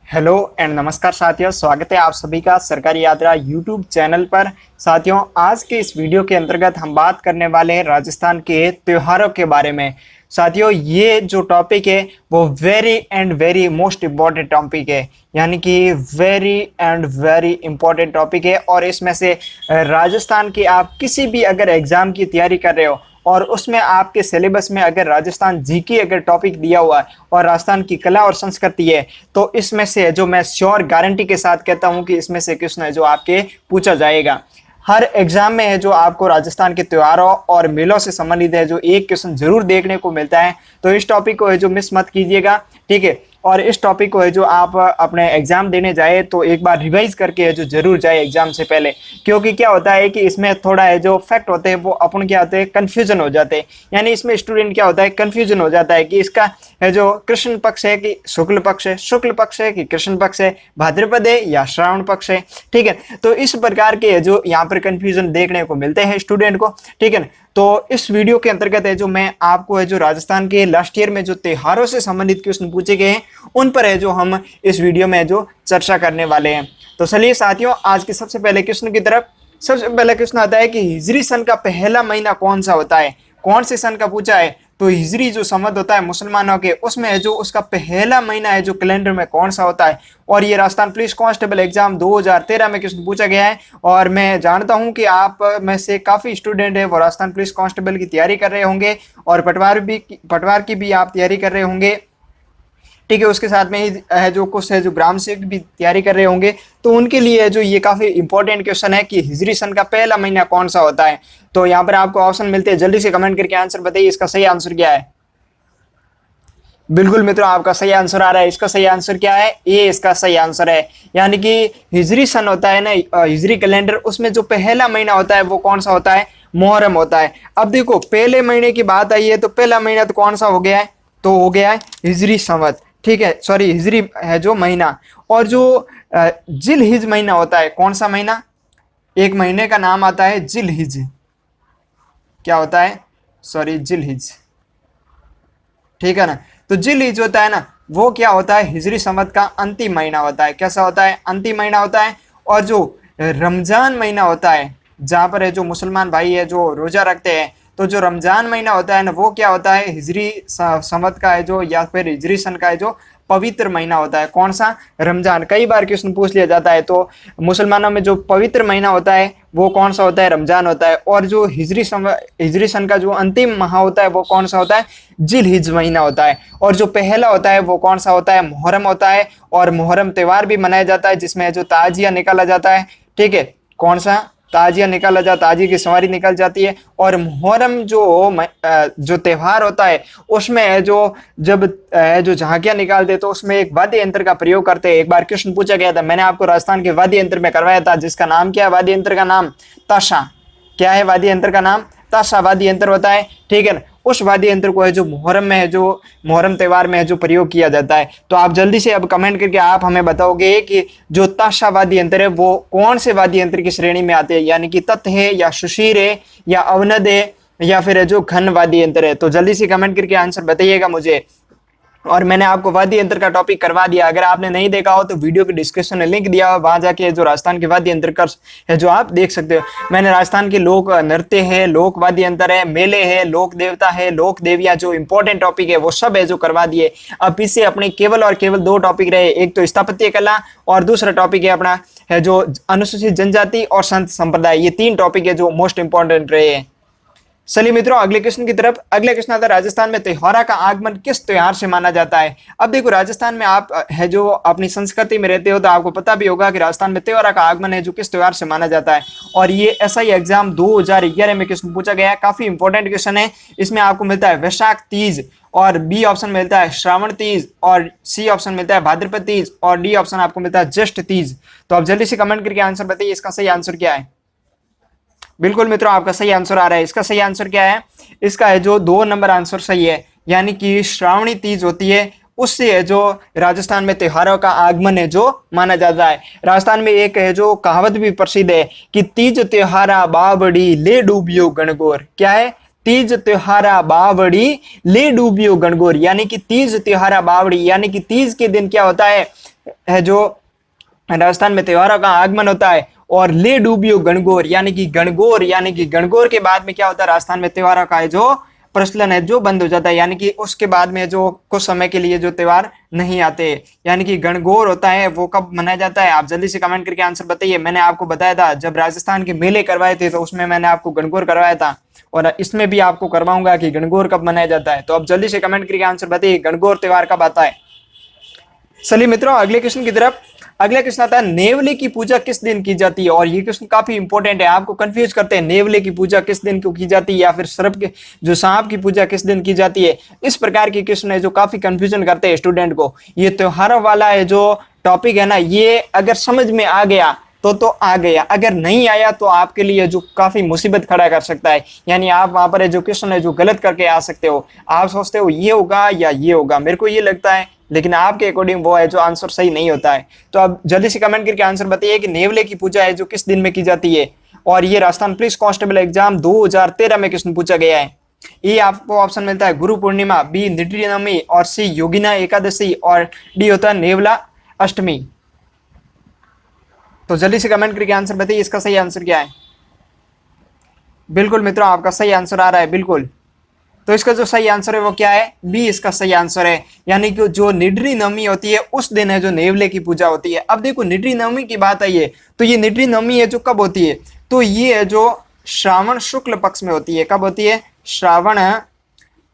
Hello and नमस्कार साथियों, स्वागत है आप सभी का सरकारी यात्रा यूट्यूब चैनल पर। साथियों, आज के इस वीडियो के अंतर्गत हम बात करने वाले हैं राजस्थान के त्योहारों के बारे में। साथियों, ये जो टॉपिक है वो very and very most important topic है, यानी कि very and very important topic है। और इसमें से राजस्थान के आप किसी भी अगर एग्जाम की तैयारी कर रहे हो और उसमें आपके सिलेबस में अगर राजस्थान जीके अगर टॉपिक दिया हुआ है और राजस्थान की कला और संस्कृति है, तो इसमें से जो मैं श्योर गारंटी के साथ कहता हूं कि इसमें से क्वेश्चन है जो आपके पूछा जाएगा। हर एग्जाम में है जो आपको राजस्थान के त्योहारों और मेलों से संबंधित है जो एक क्वेश्चन जरूर देखने को मिलता है। तो इस टॉपिक को है जो मिस मत कीजिएगा, ठीक है। और इस टॉपिक को है जो आप अपने एग्जाम देने जाए तो एक बार रिवाइज करके है जो जरूर जाए एग्जाम से पहले, क्योंकि क्या होता है कि इसमें थोड़ा है जो फैक्ट होते हैं वो अपन क्या होते हैं कंफ्यूजन हो जाते हैं। यानी इसमें स्टूडेंट क्या होता है कंफ्यूजन हो जाता है कि इसका है जो कृष्ण पक्ष है कि शुक्ल पक्ष है, शुक्ल पक्ष है कि कृष्ण पक्ष है, भाद्रपद है या श्रावण पक्ष है, ठीक है। तो इस प्रकार के जो यहाँ पर कंफ्यूजन देखने को मिलते हैं स्टूडेंट को, ठीक है। तो इस वीडियो के अंतर्गत है जो मैं आपको है जो राजस्थान के लास्ट ईयर में जो त्योहारों से संबंधित क्वेश्चन पूछे गए हैं उन पर है जो हम इस वीडियो में जो चर्चा करने वाले हैं। तो चलिए साथियों, आज के सबसे पहले क्वेश्चन की तरफ। सबसे पहला क्वेश्चन आता है कि हिजरी सन का पहला महीना कौन सा होता है। कौन से सन का पूछा है, तो हिजरी जो संवत होता है मुसलमानों के, उसमें है जो उसका पहला महीना है जो कैलेंडर में कौन सा होता है। और ये राजस्थान पुलिस कांस्टेबल एग्जाम 2013 में क्वेश्चन पूछा गया है। और मैं जानता हूं कि आप में से काफी स्टूडेंट है वो राजस्थान पुलिस कांस्टेबल की तैयारी कर रहे होंगे और पटवार की भी आप तैयारी कर रहे होंगे, ठीक है। उसके साथ में ही है जो कुछ है जो ग्राम सेवक भी तैयारी कर रहे होंगे, तो उनके लिए जो ये काफी इंपॉर्टेंट क्वेश्चन है कि हिजरी सन का पहला महीना कौन सा होता है। तो यहाँ पर आपको ऑप्शन मिलते हैं, जल्दी से कमेंट करके आंसर बताइए इसका सही आंसर क्या है। बिल्कुल मित्रों, आपका सही आंसर आ रहा है। इसका सही आंसर क्या है, ये इसका सही आंसर है। यानी कि हिजरी सन होता है ना, हिजरी कैलेंडर, उसमें जो पहला महीना होता है वो कौन सा होता है, मुहर्रम होता है। अब देखो पहले महीने की बात आई है तो पहला महीना तो कौन सा हो गया है, तो हो गया है हिजरी संवत, ठीक है, सॉरी हिजरी है जो महीना। और जो जिल हिज महीना होता है, कौन सा महीना, एक महीने का नाम आता है जिल हिज, क्या होता है, सॉरी जिल हिज, ठीक है ना। तो जिल हिज होता है ना, वो क्या होता है हिजरी संवत का अंतिम महीना होता है। कैसा होता है, अंतिम महीना होता है। और जो रमजान महीना होता है, जहाँ पर है जो मुसलमान भाई है जो रोजा रखते हैं, तो जो रमजान महीना होता है ना वो क्या होता है हिजरी संवत का है जो, या फिर हिजरी सन का है जो पवित्र महीना होता है। कौन सा, रमजान। कई बार क्वेश्चन पूछ लिया जाता है, तो मुसलमानों में जो पवित्र महीना होता है वो कौन सा होता है, रमजान होता है। और जो हिजरी सन का जो अंतिम माह होता है वो कौन सा होता है, जिल हिज महीना होता है। और जो पहला होता है वो कौन सा होता है, मुहर्रम होता है। और मुहर्रम त्यौहार भी मनाया जाता है जिसमें जो ताजिया निकाला जाता है, ठीक है। कौन सा, ताजिया निकाला जाता, ताजिया की सवारी निकल जाती है। और मुहर्रम जो त्यौहार होता है उसमें जो जब जो झांकियां निकालते तो उसमें एक वाद्य यंत्र का प्रयोग करते हैं। एक बार क्वेश्चन पूछा गया था, मैंने आपको राजस्थान के वाद्य यंत्र में करवाया था, जिसका नाम क्या है, वाद्य यंत्र का नाम ताशा। क्या है वाद्य यंत्र का नाम, ताशा वाद्य यंत्र होता है, ठीक है ना। उस वाद्य यंत्र को है जो मुहर्रम में है जो मुहर्रम त्यौहार में है जो प्रयोग किया जाता है। तो आप जल्दी से अब कमेंट करके आप हमें बताओगे कि जो ताशा वाद्य यंत्र है वो कौन से वाद्य यंत्र की श्रेणी में आते हैं, यानी कि तत् है या सुशीर है या अवनद है या फिर है जो घन वाद्य यंत्र है। तो जल्दी से कमेंट करके आंसर बताइएगा मुझे। और मैंने आपको वाद्य यंत्र का टॉपिक करवा दिया, अगर आपने नहीं देखा हो तो वीडियो के डिस्क्रिप्शन में लिंक दिया हो, वहां जाके जो राजस्थान के वाद्य यंत्र का है जो आप देख सकते हो। मैंने राजस्थान के लोक नृत्य है, लोक वाद्य यंत्र है, मेले है, लोक देवता है, लोक देवियां, जो इंपॉर्टेंट टॉपिक है वो सब है जो करवा दिए। अब पीछे अपने केवल और केवल दो टॉपिक रहे, एक तो स्थापत्य कला और दूसरा टॉपिक है अपना है जो अनुसूचित जनजाति और संत संप्रदाय। ये तीन टॉपिक है जो मोस्ट इंपॉर्टेंट रहे हैं। चलिए मित्रों, अगले क्वेश्चन की तरफ। अगला क्वेश्चन आता है, राजस्थान में त्योहार का आगमन किस त्योहार से माना जाता है। अब देखो राजस्थान में आप है जो अपनी संस्कृति में रहते हो तो आपको पता भी होगा कि राजस्थान में त्योहार का आगमन है जो किस त्योहार से माना जाता है। और ये एसआई एग्जाम 2011 में क्वेश्चन पूछा गया है, काफी इंपॉर्टेंट क्वेश्चन है। इसमें आपको मिलता है वैशाख तीज, और बी ऑप्शन मिलता है श्रावण तीज, और सी ऑप्शन मिलता है भाद्रपद तीज, और डी ऑप्शन आपको मिलता है ज्येष्ठ तीज। तो आप जल्दी से कमेंट करके आंसर बताइए इसका सही आंसर क्या है। बिल्कुल मित्रों, आपका सही आंसर आ रहा है। इसका सही आंसर क्या है, इसका है जो 2 नंबर आंसर सही है, यानी कि श्रावणी तीज होती है, उससे है जो राजस्थान में त्योहारों का आगमन है जो माना जाता है। राजस्थान में एक है जो कहावत भी प्रसिद्ध है कि तीज त्योहारा बावड़ी ले डूबियो गणगौर। क्या है, तीज त्योहारा बावड़ी ले डूबियो गणगौर, यानी कि तीज त्योहारा बावड़ी, यानी कि तीज के दिन क्या होता है, है जो राजस्थान में त्योहारों का आगमन होता है। और ले डूबियो गणगौर यानी कि गणगौर के बाद में क्या होता है, राजस्थान में त्योहारों का है जो प्रचलन है जो बंद हो जाता है, यानी कि उसके बाद में जो कुछ समय के लिए जो त्योहार नहीं आते, यानी कि गणगौर होता है वो कब मनाया जाता है, आप जल्दी से कमेंट करके आंसर बताइए। मैंने आपको बताया था जब राजस्थान के मेले करवाए थे तो उसमें मैंने आपको गणगौर करवाया था, और इसमें भी आपको करवाऊंगा कि गणगौर कब मनाया जाता है। तो आप जल्दी से कमेंट करके आंसर बताइए, गणगौर त्योहार कब आता है। चलिए मित्रों अगले क्वेश्चन की तरफ। अगला क्वेश्चन आता है नेवले की पूजा किस दिन की जाती है, और ये क्वेश्चन काफी इंपॉर्टेंट है, आपको कंफ्यूज करते हैं नेवले की पूजा किस दिन को की जाती है या फिर सर्प के जो सांप की पूजा किस दिन की जाती है। इस प्रकार के क्वेश्चन है जो काफी कंफ्यूजन करते हैं स्टूडेंट को। ये त्योहारों वाला है जो टॉपिक है ना, ये अगर समझ में आ गया तो आ गया, अगर नहीं आया तो आपके लिए जो काफी मुसीबत खड़ा कर सकता है, यानी आप वहां पर जो क्वेश्चन है जो गलत करके आ सकते हो। आप सोचते हो ये होगा या ये होगा, मेरे को ये लगता है, लेकिन आपके अकॉर्डिंग वो है जो आंसर सही नहीं होता है। तो आप जल्दी से कमेंट करके आंसर बताइए कि नेवले की पूजा है जो किस दिन में की जाती है। और ये राजस्थान पुलिस कांस्टेबल एग्जाम 2013 में क्वेश्चन पूछा गया है। ये आपको ऑप्शन मिलता है गुरु पूर्णिमा, बी निद्री नवमी, और सी योगिना एकादशी, और डी होता है नेवला अष्टमी। तो जल्दी से कमेंट करके आंसर बताइए इसका सही आंसर क्या है। बिल्कुल मित्रों आपका सही आंसर आ रहा है, बिल्कुल। तो इसका जो सही आंसर है वो क्या है, बी इसका सही आंसर है, यानी कि जो निड्री नवमी होती है उस दिन है जो नेवले की पूजा होती है। अब देखो निड्री नवमी की बात आई है, तो ये निड्री नवमी है जो कब होती है, तो ये है जो श्रावण शुक्ल पक्ष में होती है। कब होती है, श्रावण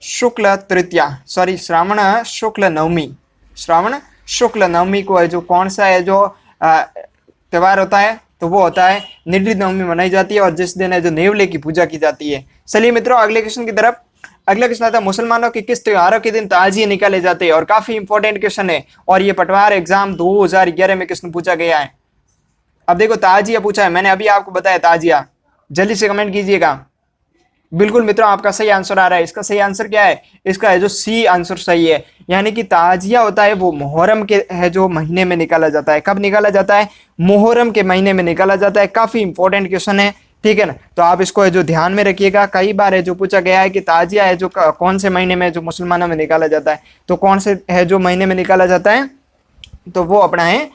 शुक्ल तृतीया, सॉरी श्रावण शुक्ल नवमी, श्रावण शुक्ल नवमी को है जो कौन सा है जो त्योहार होता है, तो वो होता है निड्री नवमी मनाई जाती है, और जिस दिन है जो नेवले की पूजा की जाती है। चलिए मित्रों अगले क्वेश्चन की तरफ। अगला क्वेश्चन आता है मुसलमानों के किस त्योहारों के दिन ताजिए निकाले जाते हैं, और काफी इंपॉर्टेंट क्वेश्चन है, और ये पटवार एग्जाम 2011 में क्वेश्चन पूछा गया है। अब देखो ताजिया पूछा है, मैंने अभी आपको बताया ताजिया, जल्दी से कमेंट कीजिएगा। बिल्कुल मित्रों आपका सही आंसर आ रहा है। इसका सही आंसर क्या है, इसका है जो सी आंसर सही है, यानी कि ताजिया होता है वो मुहर्रम के है जो महीने में निकाला जाता है। कब निकाला जाता है, मुहर्रम के महीने में निकाला जाता है। काफी इंपॉर्टेंट क्वेश्चन है, ठीक है ना। तो आप इसको है जो ध्यान में रखिएगा, कई बार है जो पूछा गया है कि ताजिया है जो कौन से महीने में जो मुसलमानों में निकाला जाता है, तो कौन से है जो महीने में निकाला जाता है, तो वो अपना है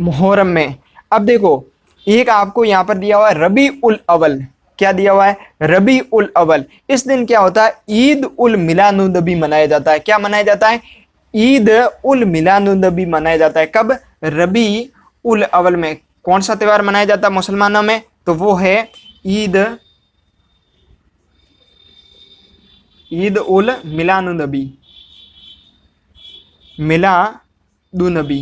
मुहर्रम में। अब देखो एक आपको यहाँ पर दिया हुआ है रबी उल अव्वल, क्या दिया हुआ है, रबी उल अव्वल। इस दिन क्या होता है, ईद उल मिलादुन्नबी मनाया जाता है। क्या मनाया जाता है, ईद उल मिलादुन्नबी मनाया जाता है। कब, रबी उल अव्वल में। कौन सा त्योहार मनाया जाता है मुसलमानों में, तो वो है ईद उल मिलादुन्नबी, मिलादुन्नबी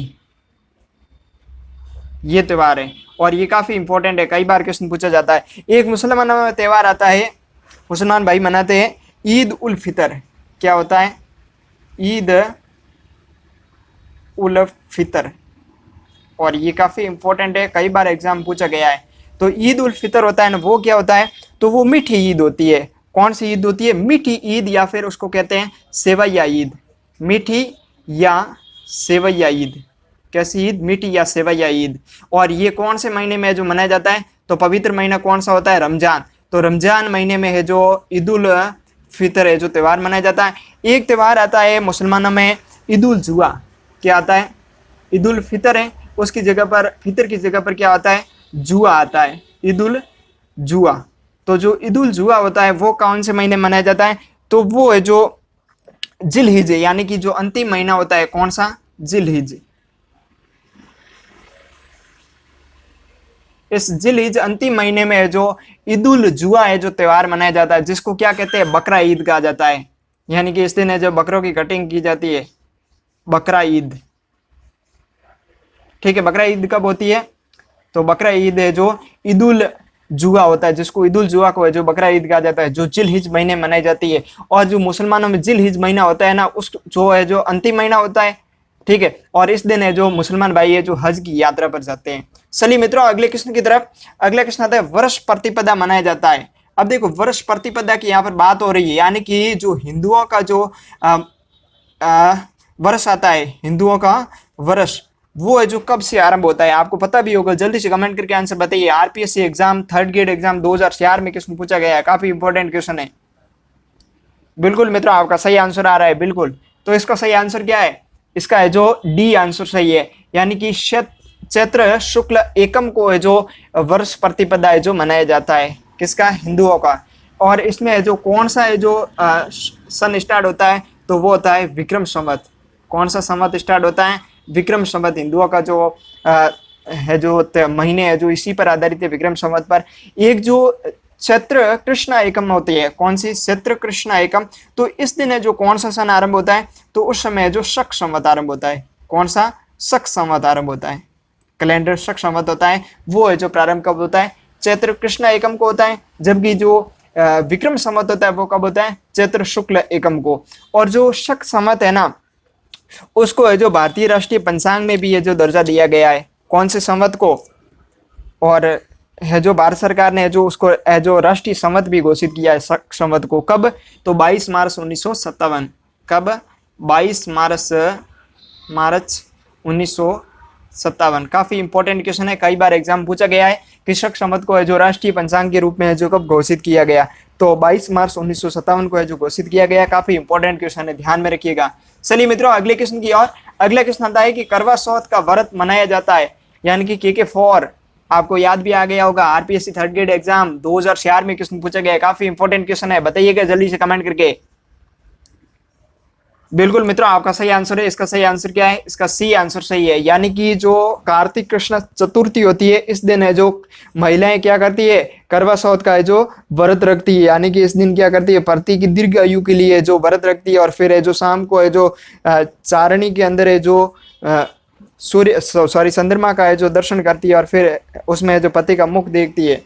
ये त्योहार है, और ये काफी इंपॉर्टेंट है, कई बार क्वेश्चन पूछा जाता है। एक मुसलमानों में त्योहार आता है, मुसलमान भाई मनाते हैं ईद उल फितर। क्या होता है, ईद उल फितर, और ये काफी इंपॉर्टेंट है, कई बार एग्जाम पूछा गया है। तो ईद उल फितर होता है ना, वो क्या होता है, तो वो मीठी ईद होती है। कौन सी ईद होती है, मीठी ईद, या फिर उसको कहते हैं सेवैया ईद, मीठी या सेवैया ईद। कैसी ईद, मीठी या सेवैया ईद। और ये कौन से महीने में जो मनाया जाता है, तो पवित्र महीना कौन सा होता है, रमजान। तो रमजान महीने में है जो ईद उल फितर है जो त्यौहार मनाया जाता है। एक त्यौहार आता है मुसलमानों में ईद उल जुआ। क्या आता है, ईद उल फितर है, उसकी जगह पर, फितर की जगह पर क्या आता है, जुआ आता है, ईद उल जुआ। तो जो ईद उल जुआ होता है वो कौन से महीने मनाया जाता है, तो वो है जो जिलहिज, यानी कि जो अंतिम महीना होता है, कौन सा, जिलहिज। इस जिलहिज अंतिम महीने में है जो ईद उल जुआ है जो त्यौहार मनाया जाता है, जिसको क्या कहते हैं, बकरा ईद कहा जाता है। यानी कि इस दिन है जो बकरों की कटिंग की जाती है, बकरा ईद। ठीक है, बकरा ईद कब होती है, तो बकरा ईद है जो ईद उल जुआ होता है, जिसको ईद उल जुआ को है जो बकरा ईद कहा जाता है, जो जिलहिज महीने मनाई जाती है। और जो मुसलमानों में जिलहिज महीना होता है ना, उस जो है जो अंतिम महीना होता है, ठीक है। और इस दिन है जो मुसलमान भाई है जो हज की यात्रा पर जाते हैं। चलिए मित्रों अगले क्वेश्चन की तरफ। अगला क्वेश्चन आता है वर्ष प्रतिपदा मनाया जाता है। अब देखो वर्ष प्रतिपदा की यहाँ पर बात हो रही है, यानी कि जो हिंदुओं का जो वर्ष आता है, हिंदुओं का वर्ष, वो है जो कब से आरंभ होता है। आपको पता भी होगा, जल्दी से कमेंट करके आंसर बताइए। RPSC exam 3rd grade exam 2004 में क्वेश्चन पूछा गया है, काफी इंपॉर्टेंट क्वेश्चन है। बिल्कुल मित्रों आपका सही आंसर आ रहा है, बिल्कुल। तो इसका सही आंसर क्या है, इसका है जो डी आंसर सही है, यानी कि चैत्र शुक्ल एकम को है जो वर्ष प्रतिपदा है जो मनाया जाता है, किसका, हिंदुओं का। और इसमें है जो कौन सा है जो सन स्टार्ट होता है, तो वो होता है विक्रम संवत। कौन सा संवत स्टार्ट होता है, विक्रम संवत। हिंदुओं का जो है जो महीने है जो इसी पर आधारित है, विक्रम संवत पर। एक जो चैत्र कृष्ण एकम होती है, कौन सी, चैत्र कृष्ण एकम, तो इस दिन है जो कौन सा सन आरंभ होता है, तो उस समय है जो शक संवत आरंभ होता है। कौन सा, शक संवत आरंभ होता है, कैलेंडर शक संवत होता है, वो है जो प्रारंभ कब होता है, चैत्र कृष्ण एकम को होता है। जबकि जो विक्रम संवत होता है वो कब होता है, चैत्र शुक्ल एकम को। और जो शक संवत है ना, उसको है जो भारतीय राष्ट्रीय पंचांग में भी ये जो दर्जा दिया गया है, कौन से संवत को, और है जो भारत सरकार ने जो उसको है जो राष्ट्रीय संवत भी घोषित किया है शक संवत को। कब, तो 22 मार्च 1957। कब, 22 मार्च 1957। काफी इंपॉर्टेंट क्वेश्चन है, कई बार एग्जाम पूछा गया है कि शक संवत को है जो राष्ट्रीय पंचांग के रूप में है जो कब घोषित किया गया, तो 22 मार्च 1957 को है जो घोषित किया गया। काफी इंपॉर्टेंट क्वेश्चन है, ध्यान में रखिएगा। चलिए मित्रों अगले क्वेश्चन की ओर। अगला क्वेश्चन आता है कि करवा चौथ का व्रत मनाया जाता है, यानी कि KK4 आपको याद भी आ गया होगा, RPSC थर्ड ग्रेड एग्जाम 2004 में क्वेश्चन पूछा गया है। काफी इंपॉर्टेंट क्वेश्चन है, बताइएगा जल्दी से कमेंट करके। बिल्कुल मित्रों आपका सही आंसर है। इसका सही आंसर क्या है, इसका सी आंसर सही है, यानी कि जो कार्तिक कृष्ण चतुर्थी होती है, इस दिन है जो महिलाएं क्या करती है, करवा चौथ का है जो व्रत रखती है। यानी कि इस दिन क्या करती है, पति की दीर्घ आयु के लिए जो व्रत रखती है। और फिर है जो शाम को है जो चारणी के अंदर है जो चंद्रमा का है जो दर्शन करती है, और फिर उसमें जो पति का मुख देखती है।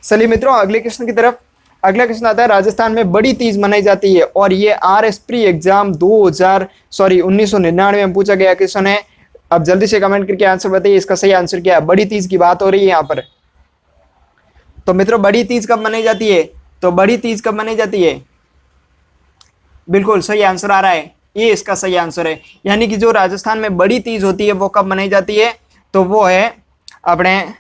चलिए मित्रों अगले क्वेश्चन की तरफ। अगला क्वेश्चन आता है, राजस्थान में बड़ी तीज मनाई जाती है, और ये RS प्री एग्जाम 1999 में पूछा गया क्वेश्चन है। अब जल्दी से कमेंट करके आंसर बताइए, इसका सही आंसर क्या है। बड़ी तीज की बात हो रही है यहाँ पर। तो मित्रों बड़ी तीज कब मनाई जाती है, तो बड़ी तीज कब मनाई जाती है, बिल्कुल सही आंसर आ रहा है, ये इसका सही आंसर है। यानी कि जो राजस्थान में बड़ी तीज होती है वो कब मनाई जाती है, तो वो है अपने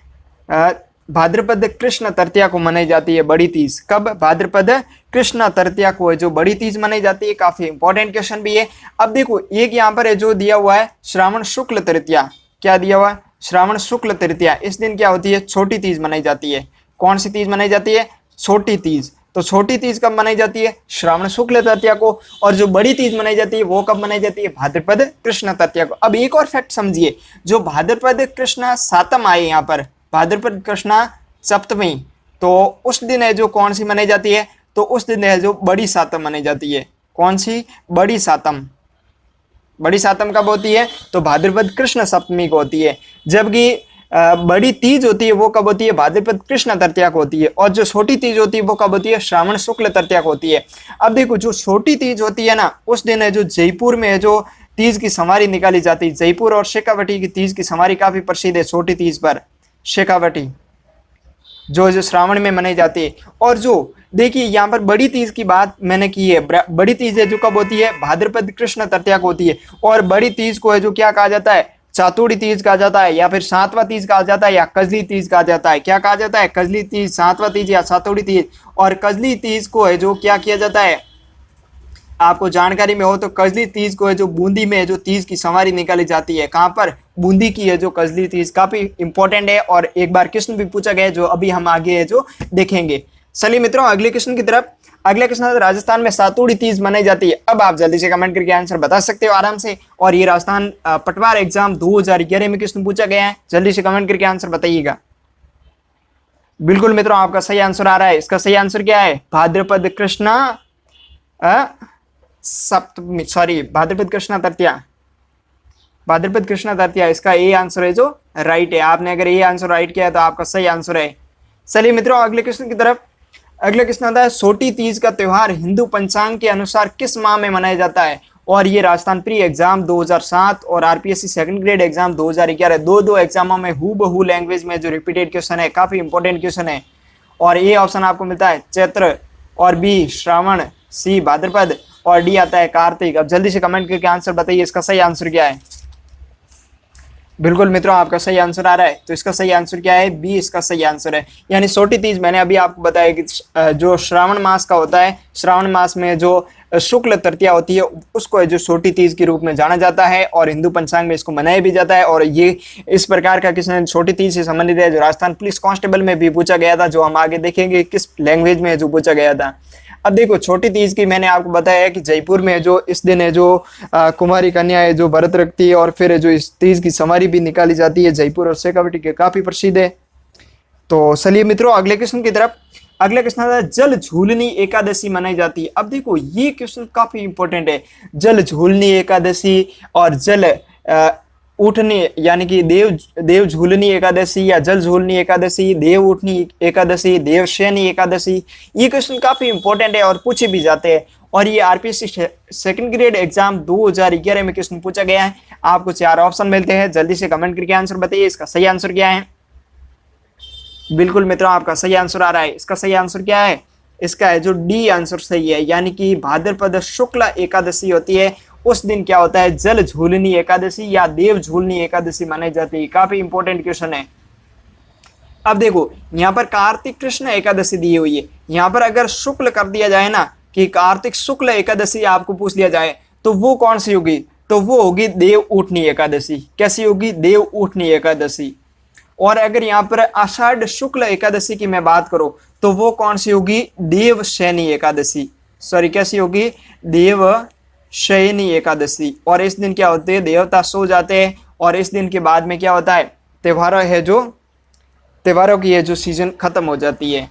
भाद्रपद कृष्ण तृतीया को मनाई जाती है बड़ी तीज। कब, भाद्रपद कृष्ण तृतीया को है जो बड़ी तीज मनाई जाती है। काफी इंपॉर्टेंट क्वेश्चन भी है। अब देखो एक यहाँ पर है जो दिया हुआ है श्रावण शुक्ल तृतीया, क्या दिया हुआ है, श्रावण शुक्ल तृतीया। इस दिन क्या होती है, छोटी तीज मनाई जाती है। कौन सी तीज मनाई जाती है, छोटी तीज। तो छोटी तीज कब मनाई जाती है, श्रावण शुक्ल तृतीया को। और जो बड़ी तीज मनाई जाती है वो कब मनाई जाती है, भाद्रपद कृष्ण तृतीया को। अब एक और फैक्ट समझिए, जो भाद्रपद कृष्ण सातम आए यहाँ पर, भाद्रपद कृष्ण सप्तमी, तो उस दिन है जो कौन सी मनाई जाती है, तो उस दिन है जो बड़ी सातम मनाई जाती है। कौन सी, बड़ी सातम। बड़ी सातम कब होती है, तो भाद्रपद कृष्ण सप्तमी को होती है। जबकि बड़ी तीज होती है वो कब होती है, भाद्रपद कृष्ण तृतीया को होती है। और जो छोटी तीज होती है वो कब होती है, श्रावण शुक्ल तृतीया को होती है। अब देखो जो छोटी तीज होती है ना, उस दिन है जो जयपुर में है जो तीज की सवारी निकाली जाती है। जयपुर और शेखावटी की तीज की सवारी काफी प्रसिद्ध है छोटी तीज पर, शेखावटी जो श्रावण में मनाई जाती है। और जो देखिए यहाँ पर बड़ी तीज की बात मैंने की है, बड़ी तीज है जो कब होती है, भाद्रपद कृष्ण तृतीया को होती है। और बड़ी तीज को है जो क्या कहा जाता है, चातुड़ी तीज कहा जाता है, या फिर सातवां तीज कहा जाता है, या कजली तीज कहा जाता है। क्या कहा जाता है, कजली तीज, सातवां तीज या सातुड़ी तीज। और कजली तीज को है जो क्या किया जाता है, आपको जानकारी में हो तो कजली तीज को है जो बूंदी में है जो तीज की सवारी निकाली जाती है। कहाँ पर, बूंदी की है जो कजली तीज। काफी इंपॉर्टेंट है, और एक बार क्वेश्चन भी पूछा गया है जो अभी हम आगे है जो देखेंगे। चलिए मित्रों अगले क्वेश्चन की तरफ। अगला क्वेश्चन, राजस्थान में सातुड़ी तीज मनाई जाती है। अब आप जल्दी से कमेंट करके आंसर बता सकते हो आराम से। और ये राजस्थान पटवार एग्जाम 2011 में क्वेश्चन पूछा गया है, जल्दी से कमेंट करके आंसर बताइएगा। बिल्कुल मित्रों आपका सही आंसर आ रहा है। इसका सही आंसर क्या है, भाद्रपद कृष्ण सप्तमी, सॉरी भाद्रपद कृष्ण तृतीया, भाद्रपद कृष्ण तृतीया। इसका ए आंसर है जो राइट है। आपने अगर ये आंसर राइट किया है तो आपका सही आंसर है। चलिए मित्रों अगले क्वेश्चन की तरफ। अगला क्वेश्चन आता है, छोटी तीज का त्योहार हिंदू पंचांग के अनुसार किस माह में मनाया जाता है। और ये राजस्थान प्री एग्जाम 2007 और RPSC सेकंड ग्रेड एग्जाम 2011, दो एग्जामों में हूबहू लैंग्वेज में जो रिपीटेड क्वेश्चन है, काफी इंपॉर्टेंट क्वेश्चन है। और ए ऑप्शन आपको मिलता है चैत्र, और बी श्रावण, सी भाद्रपद, और डी आता है कार्तिक। अब जल्दी से कमेंट करके आंसर बताइए, इसका सही आंसर क्या है। बिल्कुल मित्रों आपका सही आंसर आ रहा है। तो इसका सही आंसर क्या है, बी इसका सही आंसर है। यानी छोटी तीज मैंने अभी आपको बताया कि जो श्रावण मास का होता है, श्रावण मास में जो शुक्ल तृतीया होती है उसको है जो छोटी तीज के रूप में जाना जाता है और हिंदू पंचांग में इसको मनाया भी जाता है। और ये इस प्रकार का क्वेश्चन छोटी तीज से संबंधित है जो राजस्थान पुलिस कांस्टेबल में भी पूछा गया था, जो हम आगे देखेंगे किस लैंग्वेज में जो पूछा गया था। अब देखो छोटी तीज की मैंने आपको बताया है कि जयपुर में जो इस दिन है जो कुमारी कन्या है जो व्रत रखती है और फिर जो इस तीज की सवारी भी निकाली जाती है जयपुर और शेखावटी के काफी प्रसिद्ध है। तो चलिए मित्रों अगले क्वेश्चन की तरफ। अगला क्वेश्चन आता है जल झूलनी एकादशी मनाई जाती है। अब देखो ये क्वेश्चन काफी इंपॉर्टेंट है। जल झूलनी एकादशी और जल उठनी यानी कि देव झूलनी एकादशी या जल झूलनी एकादशी, देव उठनी एकादशी, देवशयनी एकादशी, ये क्वेश्चन काफी इंपॉर्टेंट है और पूछे भी जाते हैं। और ये आरपीएससी सेकंड ग्रेड एग्जाम 2011 में क्वेश्चन पूछा गया है। आपको 4 ऑप्शन मिलते हैं, जल्दी से कमेंट करके आंसर बताइए इसका सही आंसर क्या है। बिल्कुल मित्रों आपका सही आंसर आ रहा है। इसका सही आंसर क्या है, इसका है जो डी आंसर सही है, यानी कि भाद्रपद शुक्ल एकादशी होती है उस दिन क्या होता है जल झूलनी एकादशी या देव झूलनी एकादशी मनाई जाती है। काफी इंपॉर्टेंट क्वेश्चन है। अब देखो यहाँ पर कार्तिक कृष्ण एकादशी दी हुई है, यहाँ पर अगर शुक्ल कर दिया जाए ना कि कार्तिक शुक्ल एकादशी आपको पूछ लिया जाए तो वो कौन सी होगी, तो वो होगी देव उठनी एकादशी। कैसी होगी, देव उठनी एकादशी। और अगर यहाँ पर आषाढ़ शुक्ल एकादशी की मैं बात करूं तो वो कौन सी होगी, देव शयनी एकादशी। सॉरी कैसी होगी, देव शयनी एकादशी। और इस दिन क्या होते हैं, देवता सो जाते हैं और इस दिन के बाद में क्या होता है, त्योहारों की है जो सीजन खत्म हो जाती है।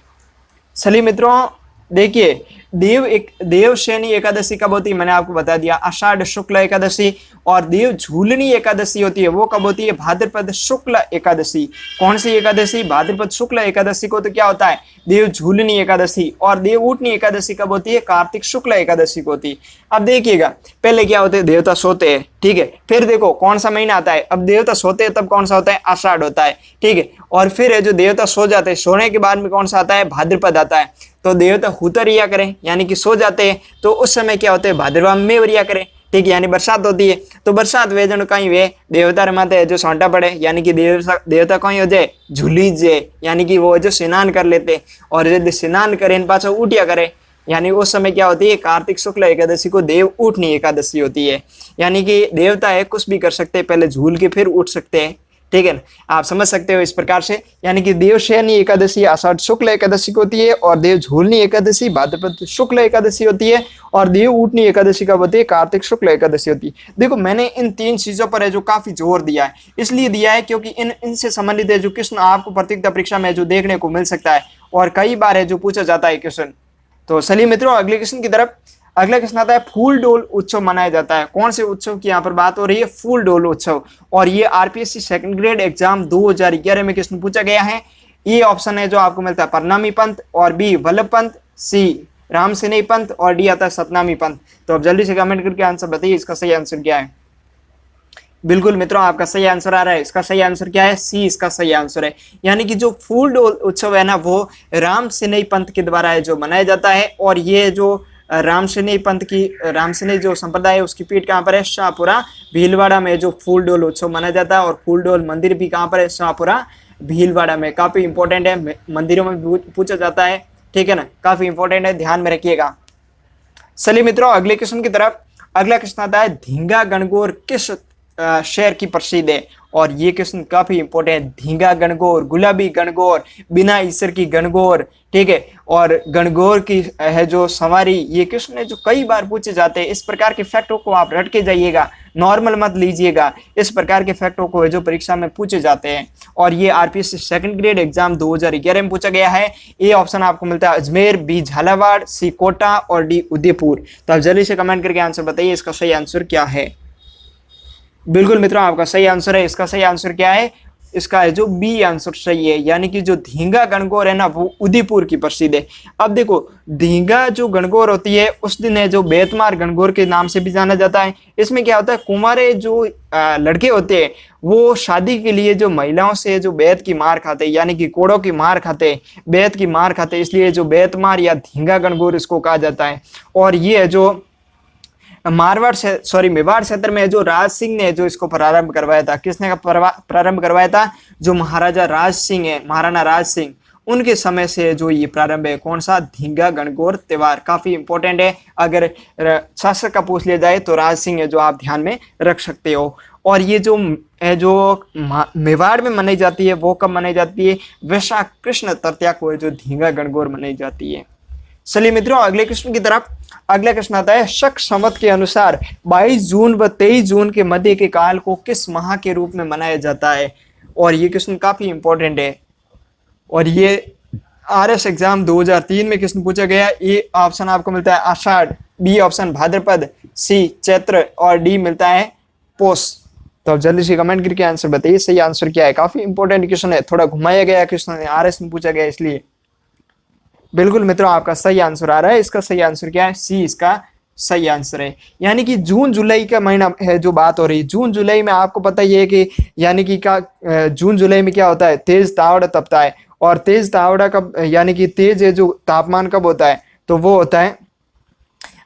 चलिए मित्रों देखिए देव शयनी एकादशी कब होती है, मैंने आपको बता दिया आषाढ़ शुक्ल एकादशी। और देव झूलनी एकादशी होती है वो कब होती है, भाद्रपद शुक्ल एकादशी। कौन सी एकादशी, भाद्रपद शुक्ल एकादशी को तो क्या होता है देव झूलनी एकादशी। और देव उठनी एकादशी कब होती है, कार्तिक शुक्ल एकादशी को होती है। अब देखिएगा पहले क्या होते हैं, देवता सोते हैं, ठीक है। फिर देखो कौन सा महीना आता है, अब देवता सोते हैं तब कौन सा होता है, आषाढ़ होता है, ठीक है। और फिर है जो देवता सो जाते हैं, सोने के बाद में कौन सा आता है, भाद्रपद आता है। तो देवता हुतरिया करें यानी कि सो जाते हैं तो उस समय क्या होते हैं, भाद्रवा में वरिया करें, ठीक है, यानी बरसात होती है। तो बरसात वे जन कहीं वे देवता रमाते हैं जो सौंटा पड़े, यानी कि देवता कहीं हो जाए झूली जाए, यानी कि वो जो स्नान कर लेते और यदि स्नान करें पाछा उठिया करे, यानी उस समय क्या होती है, कार्तिक शुक्ल एकादशी को देव उठनी एकादशी होती है। यानी कि देवता है कुछ भी कर सकते हैं, पहले झूल के फिर उठ सकते हैं, ठीक है ना, आप समझ सकते हो इस प्रकार से। यानी कि देवशयनी एकादशी आषाढ़ शुक्ल एकादशी को होती है और देव झूलनी एकादशी भाद्रपद शुक्ल एकादशी होती है और देव उठनी एकादशी कब होती है, कार्तिक शुक्ल एकादशी होती है। देखो मैंने इन 3 चीजों पर है जो काफी जोर दिया है, इसलिए दिया है क्योंकि इनसे संबंधित है जो क्वेश्चन आपको प्रतियोगिता परीक्षा में जो देखने को मिल सकता है और कई बार है जो पूछा जाता है क्वेश्चन। तो चलिए मित्रों अगले क्वेश्चन की तरफ। अगला क्वेश्चन आता है फूल डोल उत्सव मनाया जाता है। कौन से उत्सव की यहाँ पर बात हो रही है, फूल डोल उत्सव। और ये आरपीएससी सेकंड ग्रेड एग्जाम 2011 में क्वेश्चन पूछा गया है। ये ऑप्शन है जो आपको मिलता है परनामी पंथ, और बी वल्लभ पंथ, सी राम सिन्ही पंथ और डी आता है सतनामी पंथ। तो अब जल्दी से कमेंट करके आंसर बताइए इसका सही आंसर क्या है। बिल्कुल मित्रों आपका सही आंसर आ रहा है। इसका सही आंसर क्या है, सी इसका सही आंसर है। यानी कि जो फूल डोल उत्सव है ना वो राम सिन्ही पंथ के द्वारा है जो मनाया जाता है। और ये जो राम सिन्ही जो संप्रदाय है उसकी पीठ कहाँ पर है, शाहपुरा भीलवाड़ा में जो फूल डोल उत्सव मनाया जाता है। और फूल डोल मंदिर भी कहाँ पर है, शाहपुरा भीलवाड़ा में। काफी इंपॉर्टेंट है, मंदिरों में पूछा जाता है, ठीक है ना, काफी इंपॉर्टेंट है, ध्यान में रखिएगा। चलिए मित्रों अगले क्वेश्चन की तरफ। अगला क्वेश्चन आता है धींगा गणगौर किस शहर की प्रसिद्ध है। और ये क्वेश्चन काफी इंपॉर्टेंट है। धींगा गणगौर, गुलाबी गणगौर, बिना ईसर की गणगौर, ठीक है, और गणगौर की है जो सवारी, ये क्वेश्चन है जो कई बार पूछे जाते हैं। इस प्रकार के फैक्टों को आप रट के जाइएगा, नॉर्मल मत लीजिएगा। इस प्रकार के फैक्टों को है जो परीक्षा में पूछे जाते हैं। और ये आरपीएससी सेकंड ग्रेड एग्जाम 2011 में पूछा गया है। ए ऑप्शन आपको मिलता है अजमेर, बी झालावाड़, सी कोटा और डी उदयपुर। तो आप जल्दी से कमेंट करके आंसर बताइए इसका सही आंसर क्या है। बिल्कुल मित्रों आपका सही आंसर है। इसका सही आंसर क्या है, इसका है जो बी आंसर सही है। यानी कि जो धींगा गणगौर है ना वो उदयपुर की प्रसिद्ध है। अब देखो धींगा जो गणगौर होती है उस दिन है जो बेतमार गणगौर के नाम से भी जाना जाता है। इसमें क्या होता है, कुंवारे जो लड़के होते हैं वो शादी के लिए जो महिलाओं से जो बेत की मार खाते हैं, यानी कि कोड़ों की मार खाते, बेत की मार खाते, इसलिए जो बेतमार या धींगा गणगौर इसको कहा जाता है। और ये है जो मेवाड़ क्षेत्र में जो राज सिंह ने जो इसको प्रारंभ करवाया था। किसने का प्रारंभ करवाया था, जो महाराजा राज सिंह है, महाराणा राज सिंह, उनके समय से जो ये प्रारंभ है, कौन सा, धींगा गणगौर त्योहार। काफी इंपॉर्टेंट है, अगर शासक का पूछ लिया जाए तो राज सिंह है जो आप ध्यान में रख सकते हो। और ये जो मेवाड़ में मनाई जाती है वो कब मनाई जाती है, वैशाख कृष्ण तृतीया को है जो धींगा गणगौर मनाई जाती है। चलिए मित्रों अगले क्वेश्चन की तरफ। अगला क्वेश्चन आता है, शक संवत के अनुसार 22 जून व 23 जून के मध्य के काल को किस माह के रूप में मनाया जाता है। और ये क्वेश्चन काफी इंपॉर्टेंट है, और ये आरएस एग्जाम 2003 में क्वेश्चन पूछा गया। ए ऑप्शन आपको मिलता है आषाढ़, बी ऑप्शन भाद्रपद, सी चैत्र और डी मिलता है पोष। तो आप जल्दी से कमेंट करके आंसर बताइए, सही आंसर क्या है। काफी इंपॉर्टेंट क्वेश्चन है, थोड़ा घुमाया गया क्वेश्चन है, आरएस में पूछा गया इसलिए। बिल्कुल मित्रों आपका सही आंसर आ रहा है। इसका सही आंसर क्या है, सी इसका सही आंसर है। यानी कि जून जुलाई का महीना है जो बात हो रही है। जून जुलाई में आपको पता ही है कि यानी कि जून जुलाई में क्या होता है, तेज तावड़ा तपता है। और तेज तावड़ा कब, यानी कि तेज है जो तापमान कब होता है, तो वो होता है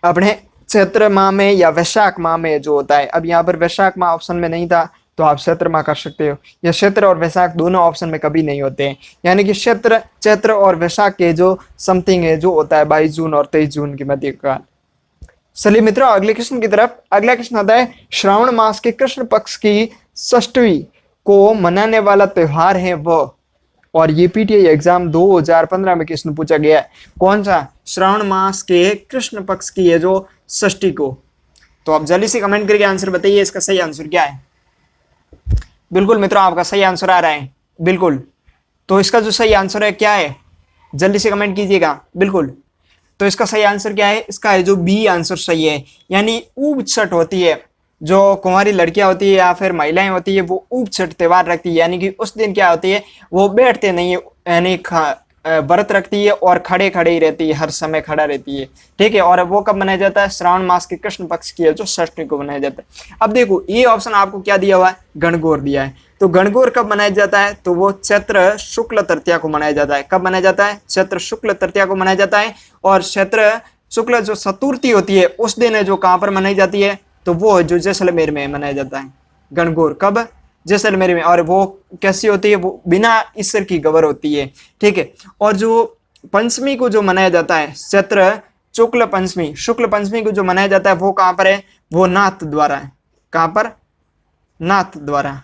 अपने चैत्र माह में या वैशाख माह में जो होता है। अब यहाँ पर वैशाख माह ऑप्शन में नहीं था तो आप चैत्र माह कर सकते हो। या चैत्र और वैशाख दोनों ऑप्शन में कभी नहीं होते हैं, यानी कि चैत्र और वैशाख के जो समथिंग है जो होता है 22 जून और 23 जून के मध्य का। चलिए मित्रों अगले क्वेश्चन की तरफ। अगला क्वेश्चन आता है, श्रावण मास के कृष्ण पक्ष की षष्ठी को मनाने वाला त्योहार है वह। और ये पीटीआई एग्जाम 2015 में क्वेश्चन पूछा गया है, कौन सा, श्रावण मास के कृष्ण पक्ष की है जो षष्ठी को। तो आप जल्दी से कमेंट करके आंसर बताइए, इसका सही आंसर क्या है। बिल्कुल मित्रों आपका सही आंसर आ रहा है, बिल्कुल। तो इसका जो सही आंसर है क्या है, जल्दी से कमेंट कीजिएगा। बिल्कुल, तो इसका सही आंसर क्या है, इसका है जो बी आंसर सही है। यानी ऊब छठ होती है, जो कुंवारी लड़कियां होती है या फिर महिलाएं होती है वो ऊब छठ त्योहार रखती है। यानी कि उस दिन क्या होती है, वो बैठते नहीं है, यानी व्रत रखती है और खड़े खड़े ही रहती है, हर समय खड़ा रहती है। ठीक है, और वो कब मनाया जाता है, श्रावण मास के कृष्ण पक्ष की है जो षष्ठी को मनाया जाता है। अब देखो ये ऑप्शन आपको क्या दिया हुआ है, गणगौर दिया है। तो गणगौर कब मनाया जाता है, तो वो चैत्र शुक्ल तृतीया को मनाया जाता है। कब मनाया जाता है, चैत्र शुक्ल तृतीया को मनाया जाता है। और चैत्र शुक्ल जो चतुर्थी होती है उस दिन है जो कहाँ पर मनाई जाती है, तो वो जो जैसलमेर में मनाया जाता है गणगौर। कब, जैसलमेर में। और वो कैसी होती है, वो बिना ईश्वर की गवर होती है। ठीक है, और जो पंचमी को जो मनाया जाता है, चैत्र शुक्ल पंचमी, शुक्ल पंचमी को जो मनाया जाता है वो कहाँ पर है, वो नाथ द्वारा है। कहाँ पर, नाथ द्वारा।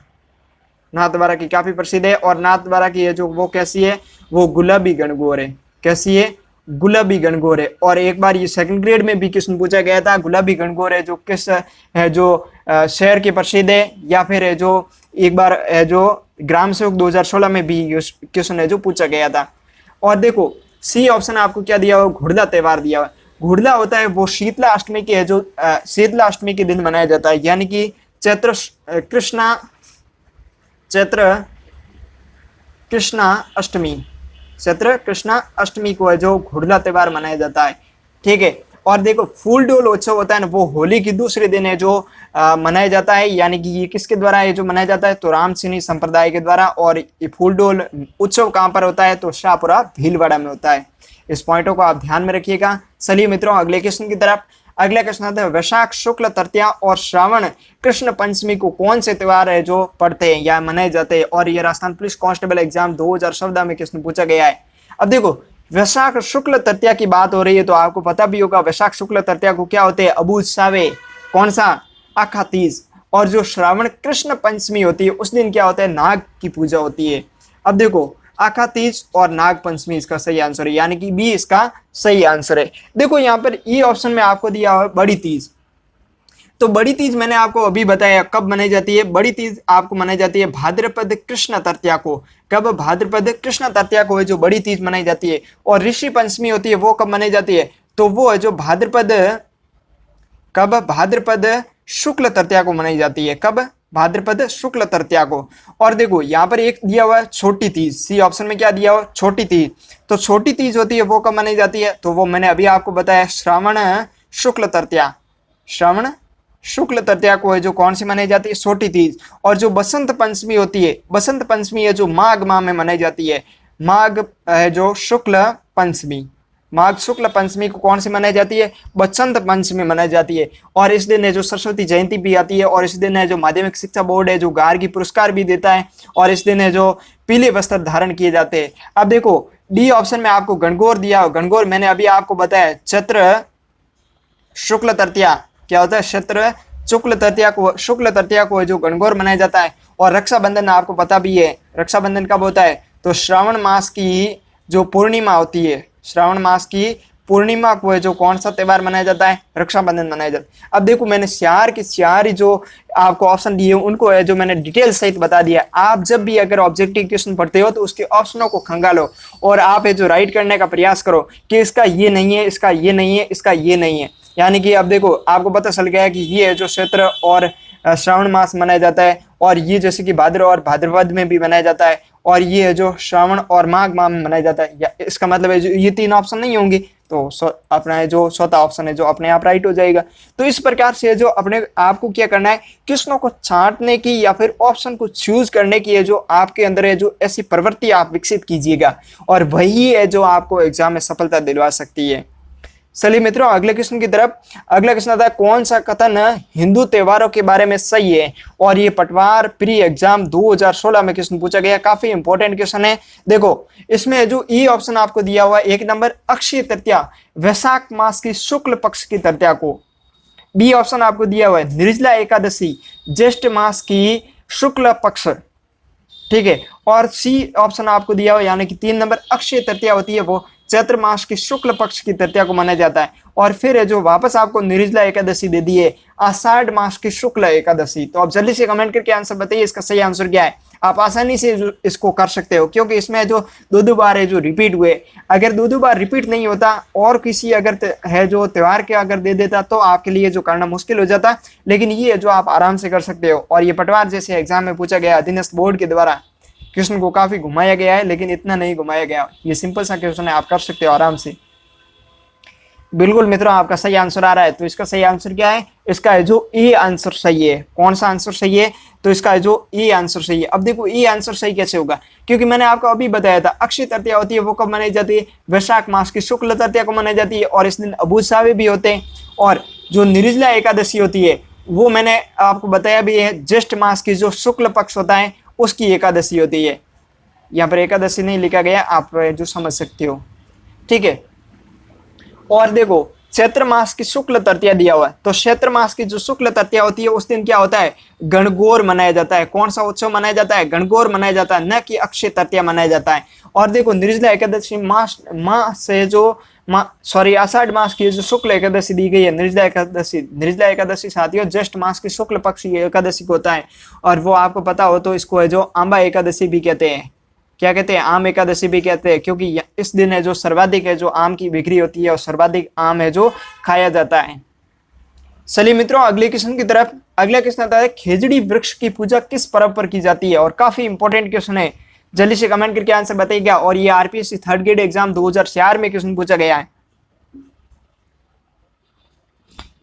नाथ द्वारा की काफी प्रसिद्ध है। और नाथ द्वारा की है जो वो कैसी है, वो गुलाबी गणगौर है। कैसी है, गुलाबी गणगौर है। और एक बार ये सेकंड ग्रेड में भी क्वेश्चन पूछा गया था, गुलाबी गणगौर है जो किस है जो शहर के प्रसिद्ध है, या फिर है जो एक बार है जो ग्राम सेवक 2016 में भी क्वेश्चन है जो पूछा गया था। और देखो सी ऑप्शन आपको क्या दिया हुआ, घुड़ला त्योहार दिया हुआ। घुड़ला होता है वो शीतला अष्टमी के है जो शीतला अष्टमी के दिन मनाया जाता है। यानी कि चैत्र कृष्णा अष्टमी को है जो घुड़ला त्योहार मनाया जाता है। ठीक है, और देखो फूल डोल उत्सव होता है ना, वो होली की दूसरे दिन है जो मनाया जाता है। यानी कि ये किसके द्वारा है जो मनाया जाता है, तो रामसिनी संप्रदाय के द्वारा। और ये फूल डोल उत्सव कहाँ पर होता है, तो शाहपुरा भीलवाड़ा में होता है। इस पॉइंटों को आप ध्यान में रखिएगा। चलिए मित्रों अगले क्वेश्चन की तरफ। अगला क्वेश्चन आता है, वैशाख शुक्ल तृतीया और श्रावण कृष्ण पंचमी को कौन से त्योहार है जो पढ़ते हैं या मनाए जाते हैं। और ये राजस्थान पुलिस कांस्टेबल एग्जाम 2014 में क्वेश्चन पूछा गया है। अब देखो वैशाख शुक्ल तृतीया की बात हो रही है तो आपको पता भी होगा वैशाख शुक्ल तृतीया को क्या होते हैं, अबूझ सावे, कौन सा, आखा तीज। और जो श्रावण कृष्ण पंचमी होती है उस दिन क्या होता है, नाग की पूजा होती है। अब देखो आखा तीज और नाग पंचमी इसका सही आंसर है, यानी कि बी इसका सही आंसर है। देखो यहाँ पर ई ऑप्शन में आपको दिया हुआ बड़ी तीज। तो बड़ी तीज मैंने आपको अभी बताया कब मनाई जाती है। बड़ी तीज आपको मनाई जाती है भाद्रपद कृष्ण तृतीया को। कब, भाद्रपद कृष्ण तृतीया को है जो बड़ी तीज मनाई जाती है। और ऋषि पंचमी होती है वो कब मनाई जाती है, तो वो है जो भाद्रपद शुक्ल तृतीया को मनाई जाती है। कब, भाद्रपद शुक्ल तृतीया को। और देखो यहाँ पर एक दिया हुआ है छोटी तीज, सी ऑप्शन में क्या दिया हुआ, छोटी तीज। तो छोटी तीज होती है वो कब मनाई जाती है, तो वो मैंने अभी आपको बताया श्रावण शुक्ल तृतीया। श्रावण शुक्ल तृतीया को है जो कौन सी मनाई जाती है, छोटी तीज। और जो बसंत पंचमी होती है, बसंत पंचमी है जो माघ माह में मनाई जाती है। माघ है जो शुक्ल पंचमी, माघ शुक्ल पंचमी को कौन सी मनाई जाती है, बसंत पंचमी मनाई जाती है। और इस दिन है जो सरस्वती जयंती भी आती है। और इस दिन है जो माध्यमिक शिक्षा बोर्ड है जो गार्गी पुरस्कार भी देता है। और इस दिन है जो पीले वस्त्र धारण किए जाते हैं। अब देखो डी ऑप्शन में आपको गणगौर दिया हो। गणगौर मैंने अभी आपको बताया चैत्र शुक्ल तृतीया, क्या होता है चैत्र शुक्ल तृतीया को जो गणगौर मनाया जाता है। और रक्षाबंधन आपको पता भी है, रक्षाबंधन कब होता है, तो श्रावण मास की जो पूर्णिमा होती है, श्रावण मास की पूर्णिमा को है जो कौन सा त्यौहार मनाया जाता है, रक्षाबंधन मनाया जाता है। अब देखो मैंने चार ही जो आपको ऑप्शन दिए उनको है जो मैंने डिटेल सहित बता दिया। आप जब भी अगर ऑब्जेक्टिव क्वेश्चन पढ़ते हो तो उसके ऑप्शनों को खंगालो और आप है जो राइट करने का प्रयास करो कि इसका ये नहीं है, इसका ये नहीं है, इसका ये नहीं है। यानी कि अब देखो आपको पता चल गया है कि ये है जो चैत्र और श्रावण मास मनाया जाता है, और ये जैसे कि भाद्र और भाद्रपद में भी मनाया जाता है, और ये है जो श्रावण और माघ माह में मनाया जाता है। इसका मतलब है जो ये तीन ऑप्शन नहीं होंगी तो अपना जो चौथा ऑप्शन है जो अपने आप राइट हो जाएगा। तो इस प्रकार से जो अपने आपको क्या करना है, क्वेश्चनों को छांटने की या फिर ऑप्शन को चूज करने की है जो आपके अंदर है जो ऐसी प्रवृत्ति आप विकसित कीजिएगा, और वही है जो आपको एग्जाम में सफलता दिलवा सकती है। चलिए मित्रों अगले क्वेश्चन की तरफ। अगला क्वेश्चन आता है कौन सा कथन हिंदू त्योहारों के बारे में सही है, और ये पटवार प्री एग्जाम 2016 में क्वेश्चन पूछा गया। काफी इंपॉर्टेंट क्वेश्चन है। देखो इसमें जो ई ऑप्शन आपको दिया हुआ है 1 नंबर अक्षय तृतीया वैशाख मास की शुक्ल पक्ष की तृतीया को, बी ऑप्शन आपको दिया हुआ है निर्जला एकादशी ज्येष्ठ मास की शुक्ल पक्ष, ठीक है, और सी ऑप्शन आपको दिया हुआ यानी कि 3 नंबर अक्षय तृतीया होती है वो चैत्र मास की शुक्ल पक्ष की तृतीया को माना जाता है। और फिर है जो वापस आपको निर्जला एकादशी दे दी है आषाढ़ मास की शुक्ल एकादशी। तो आप जल्दी से कमेंट करके आंसर बताइए इसका सही आंसर क्या है। आप आसानी से इसको कर सकते हो क्योंकि इसमें जो दो बार है जो रिपीट हुए, अगर दो बार रिपीट नहीं होता और किसी अगर है जो त्योहार के अगर दे देता तो आपके लिए जो करना मुश्किल हो जाता, लेकिन ये है जो आप आराम से कर सकते हो। और ये पटवार जैसे एग्जाम में पूछा गया अधीनस्थ बोर्ड के द्वारा क्वेश्चन को काफी घुमाया गया है, लेकिन इतना नहीं घुमाया गया। ये सिंपल सा क्वेश्चन है, आप कर सकते हो आराम से। बिल्कुल मित्रों आपका सही आंसर आ रहा है। तो इसका सही आंसर क्या है, इसका है जो ए आंसर सही है। कौन सा आंसर सही है, तो इसका है जो ए आंसर सही है। अब देखो ए आंसर सही कैसे होगा, क्योंकि मैंने आपको अभी बताया था अक्षय तृतीया होती है वो कब मनाई जाती है, वैशाख मास की शुक्ल तृतीया को मनाई जाती है, और इस दिन अबूझ सावे भी होते हैं। और जो निर्जला एकादशी होती है वो मैंने आपको बताया भी है, ज्येष्ठ मास की जो शुक्ल पक्ष होता है उसकी एकादशी होती है। यहाँ पर एकादशी नहीं लिखा गया, आप जो समझ सकते हो, ठीक है। और देखो चैत्र मास की शुक्ल तृतीया दिया हुआ है, तो चैत्र मास की जो शुक्ल तृतीया होती है उस दिन क्या होता है, गणगौर मनाया जाता है। कौन सा उत्सव मनाया जाता है, गणगौर मनाया जाता है, न कि अक्षय तृतीया मनाया जाता है। और देखो निर्जला एकादशी आषाढ़ मास की जो शुक्ल एकादशी दी गई है निर्जला एकादशी साथियों ज्येष्ठ मास की शुक्ल पक्ष की एकादशी को होता है। और वो आपको पता हो तो इसको है जो आंबा एकादशी भी कहते हैं। क्या कहते हैं, आम एकादशी भी कहते हैं, क्योंकि इस दिन है जो सर्वाधिक है जो आम की बिक्री होती है और सर्वाधिक आम है जो खाया जाता है। चलिए मित्रों अगले क्वेश्चन की तरफ। अगला क्वेश्चन आता है खेजड़ी वृक्ष की पूजा किस पर्व पर की जाती है, और काफी इंपॉर्टेंट क्वेश्चन है, जल्दी से कमेंट करके आंसर बताइएगा। और ये आरपीएससी 3rd ग्रेड एग्जाम 2004 में क्वेश्चन पूछा गया है।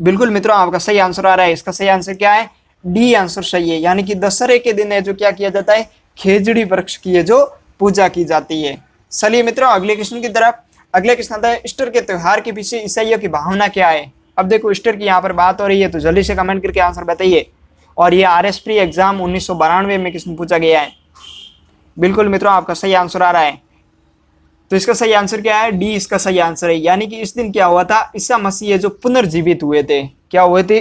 बिल्कुल मित्रों आपका सही आंसर आ रहा है। इसका सही आंसर क्या है, डी आंसर सही है, यानी कि दशहरे के दिन है जो क्या किया जाता है, खेजड़ी वृक्ष की है जो पूजा की जाती है। चलिए मित्रों अगले क्वेश्चन की तरफ। अगले क्वेश्चन आता है ईस्टर के त्योहार के पीछे ईसाइयों की भावना क्या है। अब देखो ईस्टर की यहाँ पर बात हो रही है, तो जल्दी से कमेंट करके आंसर बताइए। और ये आरएस प्री एग्जाम 1992 में क्वेश्चन पूछा गया है। बिल्कुल मित्रों आपका सही आंसर आ रहा है। तो इसका सही आंसर क्या है, डी इसका सही आंसर है। यानी कि इस दिन क्या हुआ था, ईसा मसीह जो पुनर्जीवित हुए थे, क्या हुए थे,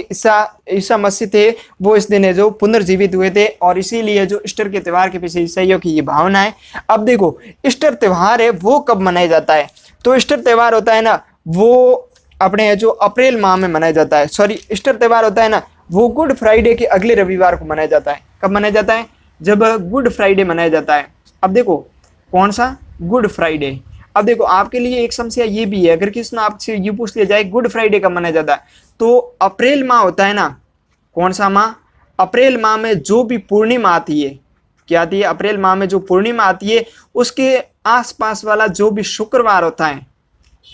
ईसा मसीह थे वो इस दिन है जो पुनर्जीवित हुए थे, और इसीलिए जो ईस्टर के त्योहार के पीछे ईसाइयों की ये भावना है। अब देखो ईस्टर त्योहार है वो कब मनाया जाता है, तो ईस्टर त्योहार होता है ना वो अपने जो अप्रैल माह में मनाया जाता है। सॉरी, ईस्टर त्योहार होता है ना वो गुड फ्राइडे के अगले रविवार को मनाया जाता है। कब मनाया जाता है, जब गुड फ्राइडे मनाया जाता है। अब देखो कौन सा, गुड फ्राइडे। अब देखो आपके लिए एक समस्या ये भी है, अगर किसी ने आपसे ये पूछ लिया जाए गुड फ्राइडे कब मनाया जाता है, तो अप्रैल माह होता है ना, कौन सा माह, अप्रैल माह में जो भी पूर्णिमा आती है, क्या आती है, अप्रैल माह में जो पूर्णिमा आती है उसके आसपास वाला जो भी शुक्रवार होता है,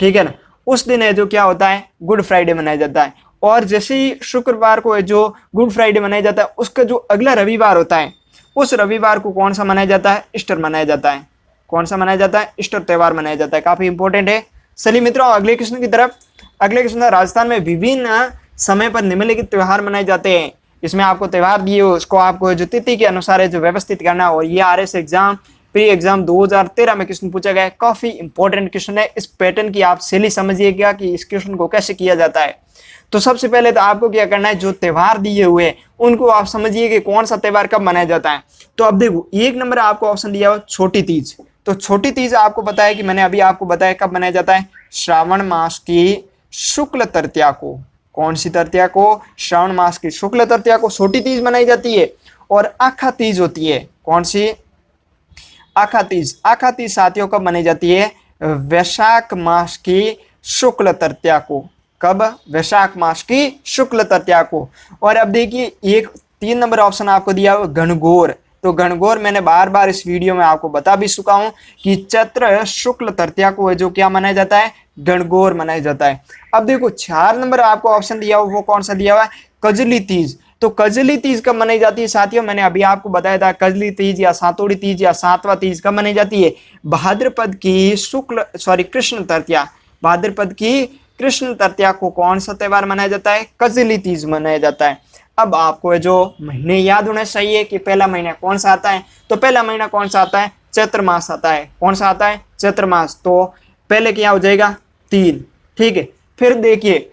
ठीक है ना, उस दिन है जो क्या होता है, गुड फ्राइडे मनाया जाता है। और जैसे ही शुक्रवार को है जो गुड फ्राइडे मनाया जाता है उसका जो अगला रविवार होता है उस रविवार को कौन सा मनाया जाता है, ईस्टर मनाया जाता है। कौन सा मनाया जाता है, ईस्टर त्योहार मनाया जाता है। काफी इंपॉर्टेंट है। चलिए मित्रों अगले क्वेश्चन की तरफ। अगले क्वेश्चन, राजस्थान में विभिन्न समय पर निम्नलिखित त्योहार मनाए जाते हैं। इसमें आपको त्योहार दिए उसको आपको जो तिथि के अनुसार है जो व्यवस्थित करना, और ये आरएस एग्जाम प्री एग्जाम 2013 में क्वेश्चन पूछा गया है। काफी इंपॉर्टेंट क्वेश्चन है। इस पैटर्न की आप शैली समझिएगा कि इस क्वेश्चन को कैसे किया जाता है। तो सबसे पहले तो आपको क्या करना है, जो त्योहार दिए हुए हैं उनको आप समझिए कि कौन सा त्योहार कब मनाया जाता है। तो अब देखो, एक नंबर आपको ऑप्शन दिया हुआ छोटी तीज। तो छोटी तीज आपको पता है कि मैंने अभी आपको बताया कब मनाया जाता है, श्रावण मास की शुक्ल तृतीया को। कौन सी तृतीया को? श्रावण मास की शुक्ल तृतीया को छोटी तीज मनाई जाती है। और आखा तीज होती है, कौन सी? आखा तीज। आखा तीज साथियों कब मनाई जाती है? वैशाख मास की शुक्ल तृतीया को। कब? वैशाख मास की शुक्ल तृतीया को। और अब देखिए, एक 3 नंबर ऑप्शन आपको दिया हुआ घनघोर। तो घनघोर मैंने बार बार इस वीडियो में आपको बता भी चुका हूं कि चैत्र शुक्ल तृतीया को जो क्या मनाया जाता है, घनघोर मनाया जाता है। अब देखो 4 नंबर आपको ऑप्शन दिया हुआ, वो कौन सा दिया हुआ है? कजली तीज। तो कजली तीज कब मनाई जाती है साथियों? मैंने अभी आपको बताया था, कजली तीज या सातोड़ी तीज या सातवां तीज कब मनाई जाती है? भाद्रपद की कृष्ण तृतीया। भाद्रपद की कृष्ण तृतीया को कौन सा त्योहार मनाया जाता है? कजली तीज मनाया जाता है। अब आपको जो महीने याद होने चाहिए कि पहला महीना कौन सा आता है। तो पहला महीना कौन सा आता है? चैत्र मास आता है। कौन सा आता है? चैत्र मास। तो पहले क्या हो जाएगा? 3। ठीक है। फिर देखिए,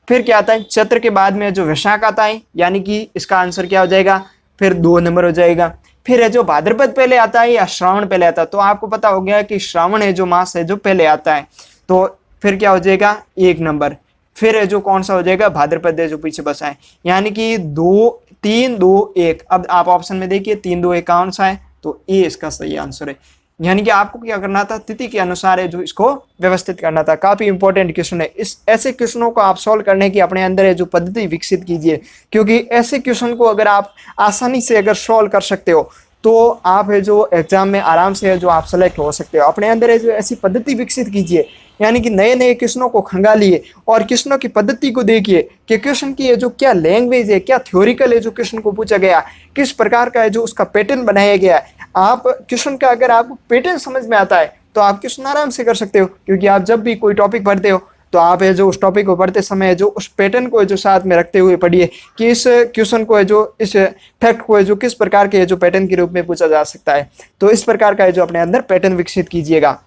फिर क्या आता है? चैत्र के बाद में जो वैशाख आता है, यानी कि इसका आंसर क्या हो जाएगा? फिर 2 नंबर हो जाएगा। फिर है जो भाद्रपद पहले आता है या श्रावण पहले आता है। तो आपको पता हो गया कि श्रावण है जो मास है जो पहले आता है। तो फिर क्या हो जाएगा? 1 नंबर। फिर है जो कौन सा हो जाएगा? भाद्रपद है जो पीछे बसा है, यानी कि 2 3 2 1। अब आप ऑप्शन में देखिए 3 2 1 कौन सा है? तो ए इसका सही आंसर है। यानी कि आपको क्या करना था, तिथि के अनुसार है जो इसको व्यवस्थित करना था। काफी इंपॉर्टेंट क्वेश्चन है। इस ऐसे क्वेश्चनों को आप सॉल्व करने की अपने अंदर है जो पद्धति विकसित कीजिए, क्योंकि ऐसे क्वेश्चन को अगर आप आसानी से अगर सॉल्व कर सकते हो तो आप है जो एग्जाम में आराम से है जो आप सेलेक्ट हो सकते हो। अपने अंदर है जो ऐसी पद्धति विकसित कीजिए, यानी कि नए नए क्वेश्चनों को खंगालिए और क्वेश्चनों की पद्धति को देखिए कि क्वेश्चन की है जो क्या लैंग्वेज है, क्या थ्योरिकल है जो क्वेश्चन को पूछा गया, किस प्रकार का है जो उसका पैटर्न बनाया गया है। आप क्वेश्चन का अगर आपको पैटर्न समझ में आता है तो आप क्वेश्चन आराम से कर सकते हो, क्योंकि आप जब भी कोई टॉपिक पढ़ते हो तो आप है जो उस टॉपिक को पढ़ते समय जो उस पैटर्न को जो साथ में रखते हुए पढ़िए कि इस क्वेश्चन को है जो इस फैक्ट को है जो किस प्रकार के जो पैटर्न के रूप में पूछा जा सकता है। तो इस प्रकार का है जो अपने अंदर पैटर्न विकसित कीजिएगा।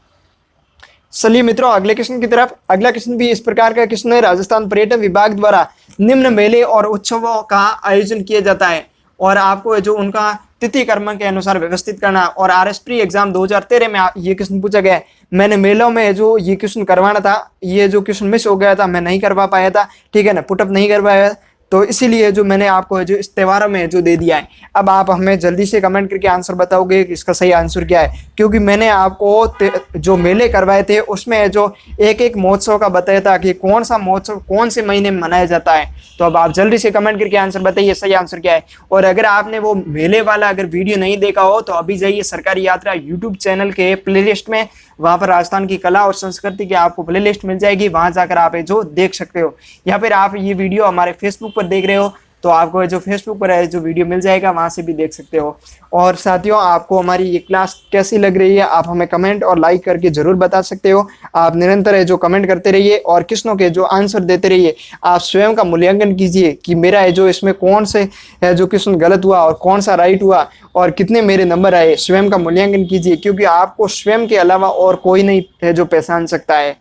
चलिए मित्रों, अगले क्वेश्चन की तरफ। अगला क्वेश्चन भी इस प्रकार का क्वेश्चन है। राजस्थान पर्यटन विभाग द्वारा निम्न मेले और उत्सवों का आयोजन किया जाता है और आपको जो उनका तिथि कर्म के अनुसार व्यवस्थित करना। और RS प्री एग्जाम 2013 में ये क्वेश्चन पूछा गया है। मैंने मेलों में जो ये क्वेश्चन करवाना था, ये जो क्वेश्चन मिस हो गया था, मैं नहीं करवा पाया था, ठीक है ना, पुटअप नहीं कर पाया, तो इसीलिए जो मैंने आपको जो इस त्योहारों में जो दे दिया है। अब आप हमें जल्दी से कमेंट करके आंसर बताओगे कि इसका सही आंसर क्या है, क्योंकि मैंने आपको जो मेले करवाए थे उसमें जो एक एक महोत्सव का बताया था कि कौन सा महोत्सव कौन से महीने में मनाया जाता है। तो अब आप जल्दी से कमेंट करके आंसर बताइए सही आंसर क्या है। और अगर आपने वो मेले वाला अगर वीडियो नहीं देखा हो तो अभी जाइए सरकारी यात्रा यूट्यूब चैनल के प्लेलिस्ट में, वहां पर राजस्थान की कला और संस्कृति की आपको प्लेलिस्ट मिल जाएगी, वहां जाकर आप जो देख सकते हो। या फिर आप ये वीडियो हमारे फेसबुक पर देख रहे हो तो आपको जो फेसबुक पर है जो वीडियो मिल जाएगा, वहां से भी देख सकते हो। और साथियों, आपको हमारी ये क्लास कैसी लग रही है आप हमें कमेंट और लाइक करके जरूर बता सकते हो। आप निरंतर है जो कमेंट करते रहिए और क्वेश्चनों के जो आंसर देते रहिए। आप स्वयं का मूल्यांकन कीजिए कि मेरा है जो इसमें कौन से है जो क्वेश्चन गलत हुआ और कौन सा राइट हुआ और कितने मेरे नंबर आए। स्वयं का मूल्यांकन कीजिए, क्योंकि आपको स्वयं के अलावा और कोई नहीं है जो पहचान सकता है।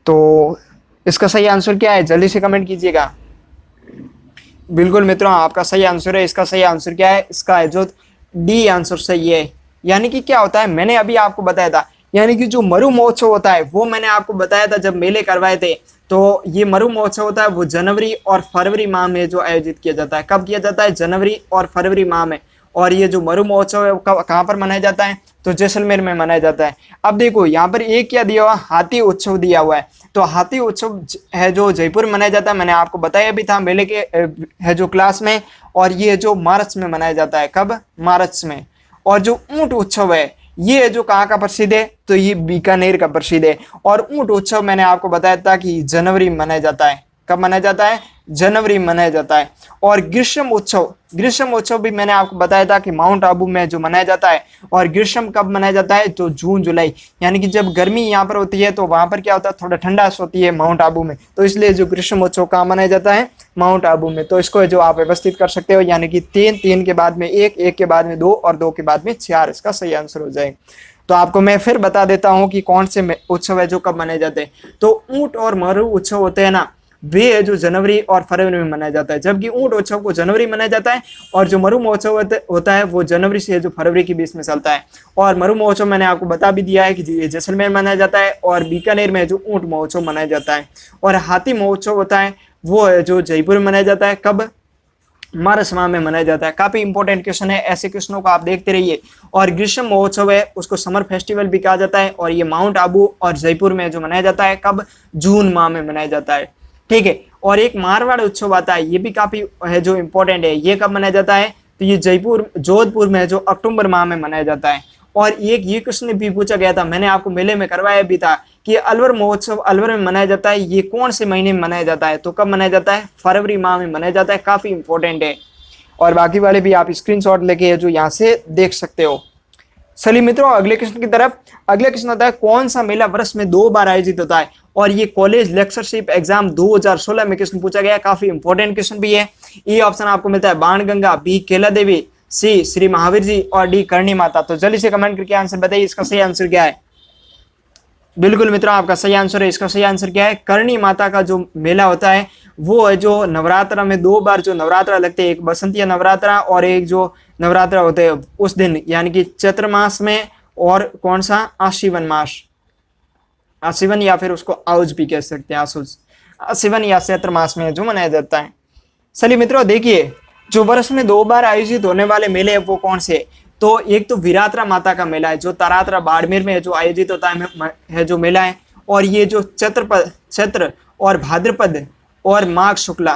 तो इसका सही आंसर क्या है, जल्दी से कमेंट कीजिएगा। बिल्कुल मित्रों, आपका सही आंसर है। इसका सही आंसर क्या है, इसका है जो डी आंसर सही है। यानी कि क्या होता है, मैंने अभी आपको बताया था, यानी कि जो मरु महोत्सव होता है वो मैंने आपको बताया था जब मेले करवाए थे। तो ये मरु महोत्सव होता है वो जनवरी और फरवरी माह में जो आयोजित किया जाता है। कब किया जाता है, जनवरी और फरवरी माह में। और ये जो मरु महोत्सव है कहाँ पर मनाया जाता है, तो जैसलमेर में मनाया जाता है। अब देखो यहाँ पर एक क्या दिया हुआ, हाथी उत्सव दिया हुआ है। तो हाथी उत्सव है जो जयपुर में मनाया जाता है, मैंने आपको बताया भी था मेले के है जो क्लास में। और ये जो मार्च में मनाया जाता है, कब, मार्च में। और जो ऊंट उत्सव है ये जो कहाँ का प्रसिद्ध है, तो ये बीकानेर का प्रसिद्ध है। और ऊंट उत्सव मैंने आपको बताया था कि जनवरी में मनाया जाता है। कब मनाया जाता है, जनवरी में मनाया जाता है। और ग्रीष्म उत्सव भी मैंने आपको बताया था कि माउंट आबू में जो मनाया जाता है। और ग्रीष्म कब मनाया जाता है, तो जून जुलाई, यानी कि जब गर्मी यहाँ पर होती है तो वहां पर क्या होता है, थोड़ा ठंडास होती है माउंट आबू में, तो इसलिए जो ग्रीष्म उत्सव कहाँ मनाया जाता है, माउंट आबू में। तो इसको जो आप व्यवस्थित कर सकते हो, यानी कि 3, 3 के बाद में 1, 1 के बाद में 2 और 2 के बाद में 4 इसका सही आंसर हो जाएगा। तो आपको मैं फिर बता देता हूं कि कौन से उत्सव है जो कब मनाए जाते हैं। तो ऊंट और मरु उत्सव होते हैं ना, वे है जो जनवरी और फरवरी में मनाया जाता है, जबकि ऊंट उत्सव को जनवरी मनाया जाता है और जो मरु महोत्सव होता है वो जनवरी से जो फरवरी के बीच में चलता है। और मरु महोत्सव मैंने आपको बता भी दिया है कि ये जैसलमेर मनाया जाता है और बीकानेर में जो ऊंट महोत्सव मनाया जाता है। और हाथी महोत्सव होता है वो है जो जयपुर में मनाया जाता है, कब? मार्च माह में मनाया जाता है। काफी इंपॉर्टेंट क्वेश्चन है, ऐसे क्वेश्चनों को आप देखते रहिए। और ग्रीष्म महोत्सव है उसको समर फेस्टिवल भी कहा जाता है और ये माउंट आबू और जयपुर में जो मनाया जाता है, कब? जून माह में मनाया जाता है, ठीक है। और एक मारवाड़ उत्सव आता है, ये भी काफी है जो इम्पोर्टेंट है, ये कब मनाया जाता है? तो ये जोधपुर में जो अक्टूबर माह में मनाया जाता है। और एक ये क्वेश्चन भी पूछा गया था, मैंने आपको मेले में करवाया भी था कि अलवर महोत्सव अलवर में मनाया जाता है, ये कौन से महीने में मनाया जाता है? तो कब मनाया जाता है? फरवरी माह में मनाया जाता है। काफी इंपॉर्टेंट है और बाकी वाले भी आप स्क्रीनशॉट लेके जो यहाँ से देख सकते हो। चलिए मित्रों अगले क्वेश्चन की तरफ। अगले क्वेश्चन होता है कौन सा मेला वर्ष में 2 बार आयोजित होता है? और ये कॉलेज लेक्चरशिप एग्जाम 2016 में क्वेश्चन पूछा गया, काफी इंपॉर्टेंट क्वेश्चन भी है। ए ऑप्शन आपको मिलता है बाणगंगा, बी केला देवी, सी श्री महावीर जी और डी करणी माता। तो जल्दी से कमेंट करके आंसर बताइए, इसका सही आंसर क्या है? बिल्कुल मित्रों आपका सही आंसर है। इसका सही आंसर क्या है? करणी माता का जो मेला होता है वो है जो नवरात्रा में 2 बार जो नवरात्रा लगते हैं, एक बसंतीय नवरात्रा और एक जो नवरात्रा होते हैं उस दिन, यानी कि चैत्र मास में और कौन सा? आश्विन मास, आश्विन या फिर उसको आउज भी कह सकते हैं, आश्विन या चैत्र मास में जो मनाया जाता है। चलिए मित्रों देखिए जो वर्ष में 2 बार आयोजित होने वाले मेले हैं वो कौन से? तो एक तो वीरात्रा माता का मेला है जो तारात्रा बाड़मेर में जो आयोजित होता है जो मेला है। और ये जो चैत्र और भाद्रपद और माघ शुक्ला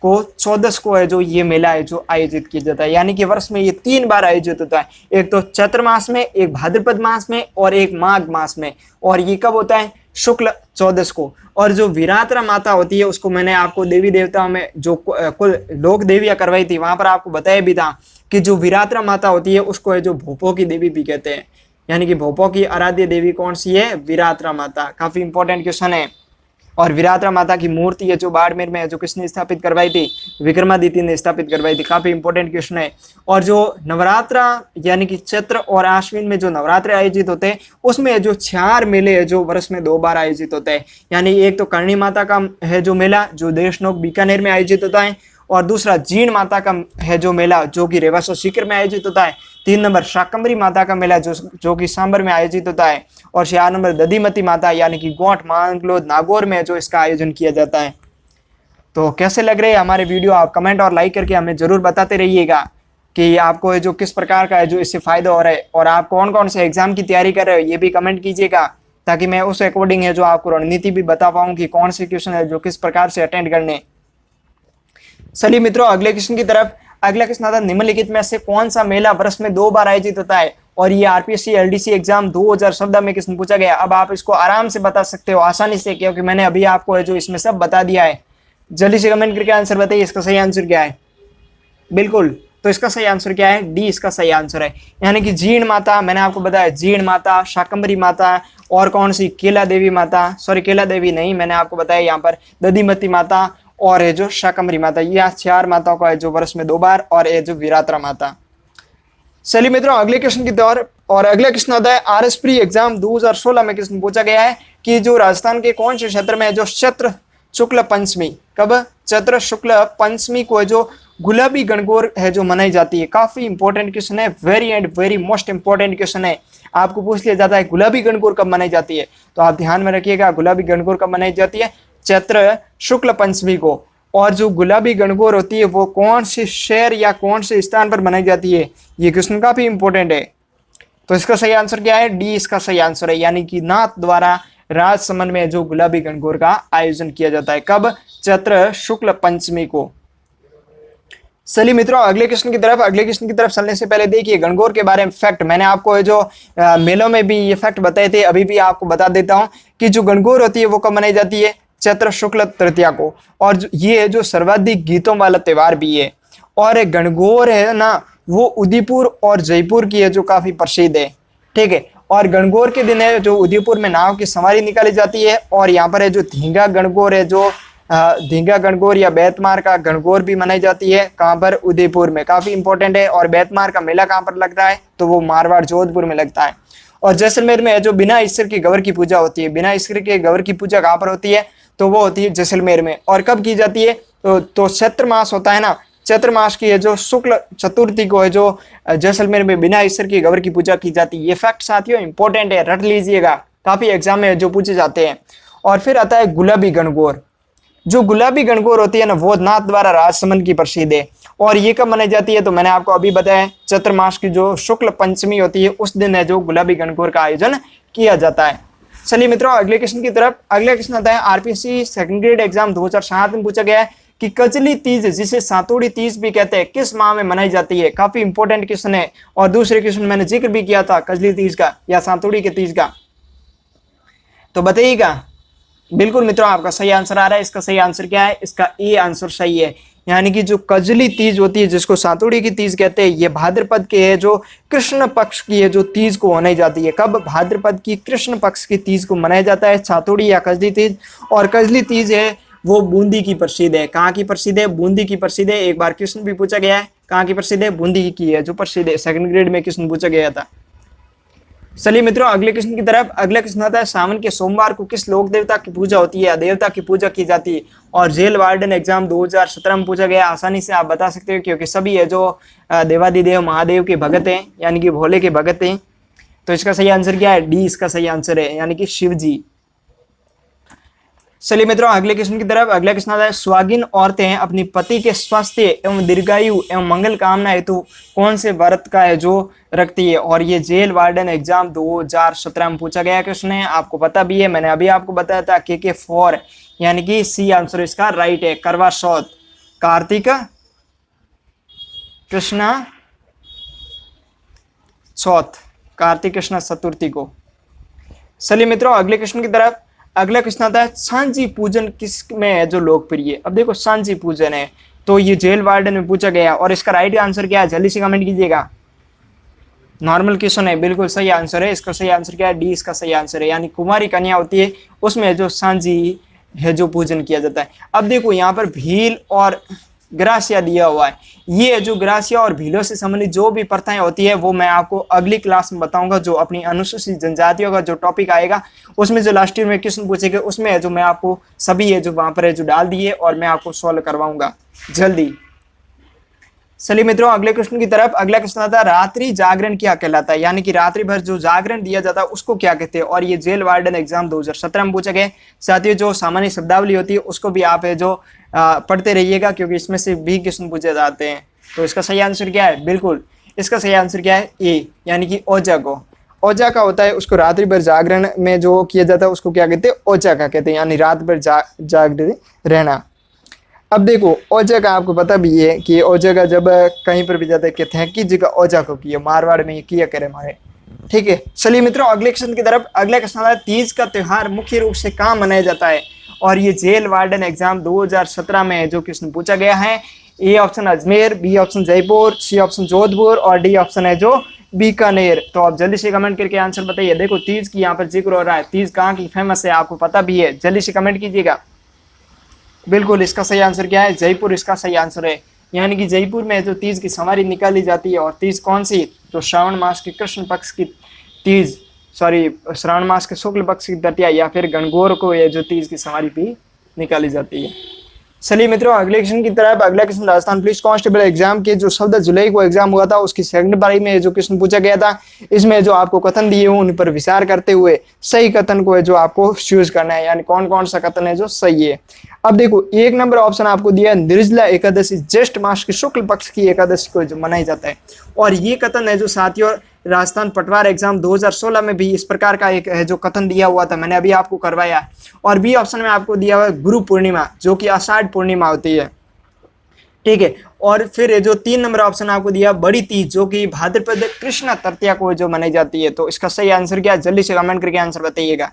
को 14 को है जो ये मेला है जो आयोजित किया जाता है, यानी कि वर्ष में ये 3 बार आयोजित होता है, एक तो चैत्र मास में, एक भाद्रपद मास में और एक माघ मास में। और ये कब होता है? शुक्ल 14 को। और जो वीरात्रा माता होती है उसको मैंने आपको देवी देवताओं में जो कुल लोक देवियां करवाई थी वहां पर आपको बताया भी था कि जो वीरात्रा माता होती है उसको है जो भोपों की देवी भी कहते हैं, यानी कि भोपों की आराध्य देवी कौन सी है? वीरात्रा माता। काफी इंपॉर्टेंट क्वेश्चन है। और वीरात्रा माता की मूर्ति है जो बाड़मेर में है जो किसने स्थापित करवाई थी? विक्रमादित्य ने स्थापित करवाई थी। काफी इंपॉर्टेंट क्वेश्चन है। और जो नवरात्रा यानी कि चैत्र और आश्विन में जो नवरात्रे आयोजित होते हैं उसमें जो 4 मेले है जो वर्ष में 2 बार आयोजित होते हैं, यानी एक तो करणी माता का है जो मेला जो देशनोक बीकानेर में आयोजित होता है, और दूसरा जीण माता का है जो मेला जो कि रेवासा सीकर में आयोजित होता है, 3 नंबर शाकंभरी माता का मेला जो कि सांबर में आयोजित होता है, और 4 नंबर दधिमती माता यानी कि गोंठ मांगलोद नागौर में जो इसका आयोजन किया जाता है। तो कैसे लग रहे हैं हमारे वीडियो? आप कमेंट और लाइक करके हमें जरूर बताते रहिएगा कि आपको जो किस प्रकार का है जो इससे फायदा हो रहा है, और आप कौन कौन से एग्जाम की तैयारी कर रहे हो ये भी कमेंट कीजिएगा, ताकि मैं उस अकॉर्डिंग है जो आपको रणनीति भी बता पाऊँ कि कौन से क्वेश्चन है जो किस प्रकार से अटेंड करने। चलिए मित्रों अगले क्वेश्चन की तरफ। अगला क्वेश्चन आता है निम्नलिखित में से कौन सा मेला वर्ष में 2 बार आयोजित होता है? और ये आरपीएससी एलडीसी एग्जाम 2014 में क्वेश्चन पूछा गया। अब आप इसको आराम से बता सकते हो आसानी से, क्योंकि मैंने अभी आपको है जो इसमें सब बता दिया है। जल्दी से कमेंट करके आंसर बताइए, इसका सही आंसर क्या है? बिल्कुल, तो इसका सही आंसर क्या है? डी इसका सही आंसर है, यानी कि जीण माता। मैंने आपको बताया जीण माता, शाकंभरी माता और कौन सी? केला देवी माता, सॉरी केला देवी नहीं, मैंने आपको बताया यहाँ पर दधिमती माता और है जो शाकंभरी माता। ये 4 माताओं का है जो वर्ष में 2 बार, और ये जो वीरात्रा माता। चलिए मित्रों अगले क्वेश्चन की तरफ। और अगला क्वेश्चन होता है आरएस प्री एग्जाम 2016 में क्वेश्चन पूछा गया है कि जो राजस्थान के कौन से क्षेत्र में है जो चैत्र शुक्ल पंचमी, कब? चैत्र शुक्ल पंचमी को है जो गुलाबी गणगौर है जो मनाई जाती है। काफी इंपॉर्टेंट क्वेश्चन है, very and very most important question है। आपको पूछ लिया जाता है गुलाबी गणगौर कब मनाई जाती है, तो आप ध्यान में रखिएगा गुलाबी गणगौर कब मनाई जाती है? चैत्र शुक्ल पंचमी को। और जो गुलाबी गणगौर होती है वो कौन से शहर या कौन से स्थान पर मनाई जाती है? ये क्वेश्चन काफी इंपॉर्टेंट है। तो इसका सही आंसर क्या है? डी इसका सही आंसर है, यानी कि नाथ द्वारा राजसमंद में जो गुलाबी गणगौर का आयोजन किया जाता है, कब? चैत्र शुक्ल पंचमी को। चलिए मित्रों अगले क्वेश्चन की तरफ। अगले क्वेश्चन की तरफ चलने से पहले देखिए गणगौर के बारे में फैक्ट मैंने आपको जो मेलों में भी ये फैक्ट बताए थे, अभी भी आपको बता देता हूँ कि जो गणगौर होती है वो कब मनाई जाती है? चैत्र शुक्ल तृतीया को। और ये जो सर्वाधिक गीतों वाला त्योहार भी है। और गणगौर है ना वो उदयपुर और जयपुर की है जो काफी प्रसिद्ध है, ठीक है। और गणगौर के दिन है जो उदयपुर में नाव की सवारी निकाली जाती है, और यहाँ पर है जो धींगा गणगौर है जो धींगा गणगौर या बेतमार का गणगौर भी मनाई जाती है। कहाँ पर? उदयपुर में, काफी इंपॉर्टेंट है। और बेतमार का मेला कहाँ पर लगता है? तो वो मारवाड़ जोधपुर में लगता है। और जैसलमेर में जो बिना ईश्वर के गवर की पूजा होती है, बिना ईश्वर के गवर की पूजा कहाँ पर होती है? तो वो होती है जैसलमेर में। और कब की जाती है? तो चैत्र मास होता है ना, चैत्र मास की है जो शुक्ल चतुर्थी को है जो जैसलमेर में बिना ईश्वर की गवर की पूजा की जाती है। ये फैक्ट साथियों इंपॉर्टेंट है, रट लीजिएगा, काफी एग्जाम में जो पूछे जाते हैं। और फिर आता है गुलाबी गणगौर। जो गुलाबी गणगौर होती है ना, वो नाथ द्वारा राजसमंद की प्रसिद्ध है। और ये कब मनाई जाती है? तो मैंने आपको अभी बताया, चैत्र मास की जो शुक्ल पंचमी होती है उस दिन है जो गुलाबी गणगौर का आयोजन किया जाता है। चलिए मित्रों अगले क्वेश्चन की तरफ। अगला क्वेश्चन आता है आरपीएससी सेकंड ग्रेड एग्जाम 2007 में पूछा गया है कि कजली तीज, जिसे सातोड़ी तीज भी कहते हैं, किस माह में मनाई जाती है? काफी इंपॉर्टेंट क्वेश्चन है। और दूसरे क्वेश्चन मैंने जिक्र भी किया था कजली तीज का या सातोड़ी के तीज का, तो बताइएगा। बिल्कुल मित्रों आपका सही आंसर आ रहा है। इसका सही आंसर क्या है? इसका ए आंसर सही है। यानी कि जो कजली तीज होती है जिसको सातोड़ी की तीज कहते हैं, ये भाद्रपद के है जो कृष्ण पक्ष की है जो तीज को मनाई जाती है। कब? भाद्रपद की कृष्ण पक्ष की तीज को मनाया जाता है सातोड़ी या कजली तीज। और कजली तीज है वो बूंदी की प्रसिद्ध है। कहाँ की प्रसिद्ध है? बूंदी की प्रसिद्ध है। एक बार क्वेश्चन भी पूछा गया है, कहाँ की प्रसिद्ध है? बूंदी की है जो प्रसिद्ध है। सेकंड ग्रेड में क्वेश्चन पूछा गया था। चलिए मित्रों अगले क्वेश्चन की तरफ। अगला क्वेश्चन आता है सावन के सोमवार को किस लोक देवता की पूजा होती है या देवता की पूजा की जाती है? और जेल वार्डन एग्जाम 2017 में पूछा गया। आसानी से आप बता सकते हो क्योंकि सभी है जो देवादिदेव महादेव के भगत हैं, यानी कि भोले के भगत हैं। तो इसका सही आंसर क्या है? डी इसका सही आंसर है, यानी कि शिव जी। चलिए मित्रों अगले क्वेश्चन की तरफ। अगला क्वेश्चन आता है स्वागिन औरतें अपनी पति के स्वास्थ्य एवं दीर्घायु एवं मंगल कामना हेतु कौन से व्रत का है जो रखती है? और ये जेल वार्डन एग्जाम 2017 में पूछा गया क्वेश्चन है। आपको पता भी है, मैंने अभी आपको बताया था के 4, यानी कि सी आंसर इसका राइट है। करवा चौथ, कार्तिक कृष्णा चौथ, कार्तिक कृष्ण चतुर्थी को। चलिए मित्रों अगले क्वेश्चन की तरफ। अगला क्वेश्चन आता है सांझी पूजन किस में है जो लोकप्रिय है? अब देखो सांझी पूजन है तो ये जेल वार्डन में पूछा गया और इसका राइट आंसर क्या है? जल्दी से कमेंट कीजिएगा। नॉर्मल क्वेश्चन है, बिल्कुल सही आंसर है। इसका सही आंसर क्या है? डी इसका सही आंसर है। यानी कुमारी कन्या होती है उसमें जो सांझी है जो पूजन किया जाता है। अब देखो यहाँ पर भील और ग्रासिया दिया हुआ है। ये जो ग्रासिया और भीलों से संबंधित जो भी प्रथाएं होती है वो मैं आपको अगली क्लास में बताऊंगा। जो अपनी अनुसूचित जनजातियों का जो टॉपिक आएगा उसमें जो लास्ट ईयर में क्वेश्चन पूछेंगे उसमें है जो मैं आपको सभी है जो वहां पर है जो डाल दिए और मैं आपको सॉल्व करवाऊंगा जल्दी। चलिए मित्रों अगले क्वेश्चन की तरफ। अगला क्वेश्चन आता है रात्रि जागरण क्या कहलाता है? यानी कि रात्रि भर जो जागरण दिया जाता है उसको क्या कहते हैं? और ये जेल वार्डन एग्जाम 2017 में पूछा गया। साथियों जो सामान्य शब्दावली होती है उसको भी आप है जो पढ़ते रहिएगा क्योंकि इसमें से भी क्वेश्चन पूछे जाते हैं। तो इसका सही आंसर क्या है? बिल्कुल इसका सही आंसर क्या है? ए, यानी कि ओजा को। ओजा का होता है उसको रात्रि भर जागरण में जो किया जाता है उसको क्या कहते हैं? ओजा का कहते हैं, यानी रात भर जागते रहना। अब देखो ओजा का आपको पता भी है कि ओजा का जब कहीं पर भी जाता है कहते हैं कि जगह ओजा को किया, मारवाड़ में किया करे हमारे। ठीक है चलिए मित्रों अगले क्वेश्चन की तरफ। अगला क्वेश्चन है तीज का त्योहार मुख्य रूप से कहाँ मनाया जाता है? और ये जेल वार्डन एग्जाम 2017 में जो क्वेश्चन पूछा गया है। A option Ajmer, B option Jaipur, C option Jodhpur और डी ऑप्शन है जो बीकानेर। तो आप जल्दी से कमेंट करके आंसर बताइए। देखो तीज की यहाँ पर जिक्र हो रहा है, तीज कहाँ की फेमस है आपको पता भी है, जल्दी से कमेंट कीजिएगा। बिल्कुल इसका सही आंसर क्या है? जयपुर इसका सही आंसर है। यानी कि जयपुर में जो तीज की सवारी निकाली जाती है। और तीज कौन सी? तो श्रावण मास के कृष्ण पक्ष की तीज, श्रावण मास के शुक्ल पक्ष की तृतीया या फिर गणगौर को ये जो तीज की सवारी भी निकाली जाती है। चलिए मित्रों अगले क्वेश्चन की तरफ। अगला question Rajasthan police constable exam के जो 14 जुलाई को एग्जाम हुआ था उसकी सेकंड पारी में जो क्वेश्चन पूछा गया था। इसमें जो आपको कथन दिए हुए उन पर विचार करते हुए सही कथन को है जो आपको चूज करना है, यानी कौन कौन सा कथन है जो सही है। अब देखो 1 नंबर ऑप्शन आपको दिया है निर्जला एकादशी ज्येष्ठ मास के शुक्ल पक्ष की एकादशी को जो मनाई जाता है। और ये कथन है जो साथियों राजस्थान पटवार एग्जाम 2016 में भी इस प्रकार का एक है जो कथन दिया हुआ था, मैंने अभी आपको करवाया। और बी ऑप्शन में आपको दिया हुआ है गुरु पूर्णिमा जो कि आषाढ़ पूर्णिमा होती है। ठीक है और फिर जो 3 नंबर ऑप्शन आपको दिया बड़ी तीज जो कि भाद्रपद कृष्ण तृतीया को जो मनाई जाती है। तो इसका सही आंसर क्या है? जल्दी से कमेंट करके आंसर बताइएगा।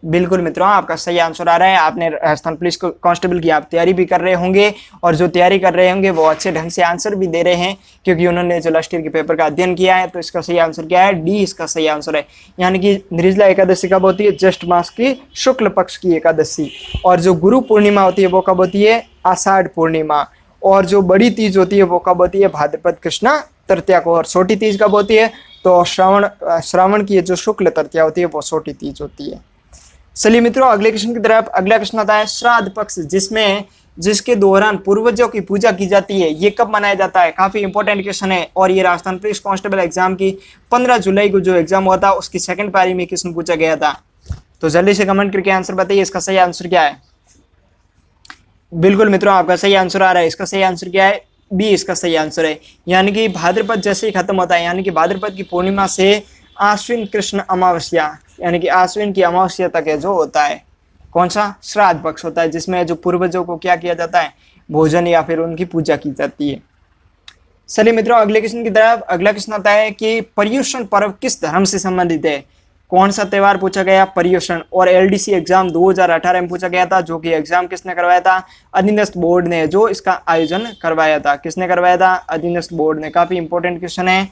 बिल्कुल मित्रों, आपका सही आंसर आ रहा है। आपने राजस्थान पुलिस कांस्टेबल की आप तैयारी भी कर रहे होंगे, और जो तैयारी कर रहे होंगे वो अच्छे ढंग से आंसर भी दे रहे हैं, क्योंकि उन्होंने जो लास्ट ईयर के पेपर का अध्ययन किया है। तो इसका सही आंसर क्या है? डी इसका सही आंसर है। यानी कि निर्जला एकादशी कब होती है? ज्येष्ठ मास की शुक्ल पक्ष की एकादशी। और जो गुरु पूर्णिमा होती है वो कब होती है? आषाढ़ पूर्णिमा। और जो बड़ी तीज होती है वो कब होती है? भाद्रपद कृष्णा तृतीया को। और छोटी तीज कब होती है? तो श्रावण की जो शुक्ल तृतीया होती है वो छोटी तीज होती है। चलिए मित्रों, अगले क्वेश्चन की तरफ। अगला क्वेश्चन आता है श्राद्ध पक्ष, जिसके दौरान पूर्वजों की पूजा की जाती है, ये कब मनाया जाता है? काफी इंपॉर्टेंट क्वेश्चन है, और ये राजस्थान पुलिस कांस्टेबल एग्जाम की 15 जुलाई को जो एग्जाम हुआ था उसकी सेकंड पारी में क्वेश्चन पूछा गया था। तो जल्दी से कमेंट करके आंसर बताइए, इसका सही आंसर क्या है? बिल्कुल मित्रों, आपका सही आंसर आ रहा है। इसका सही आंसर क्या है? बी इसका सही आंसर है। यानी कि भाद्रपद जैसे ही खत्म होता है, यानी कि भाद्रपद की पूर्णिमा से आश्विन कृष्ण अमावस्या, यानी कि आश्विन की अमावस्या तक है जो होता है कौन सा? श्राद्ध पक्ष होता है, जिसमें जो पूर्वजों को क्या किया जाता है? भोजन या फिर उनकी पूजा की जाती है। चलिए मित्रों, अगले क्वेश्चन की तरफ। अगला क्वेश्चन आता है कि पर्युषण पर्व किस धर्म से संबंधित है? कौन सा त्योहार पूछा गया? पर्युषण। और एलडीसी एग्जाम 2018 में पूछा गया था, जो कि एग्जाम किसने करवाया था? अधीनस्थ बोर्ड ने जो इसका आयोजन करवाया था। किसने करवाया था? अधीनस्थ बोर्ड ने। काफी इंपॉर्टेंट क्वेश्चन है।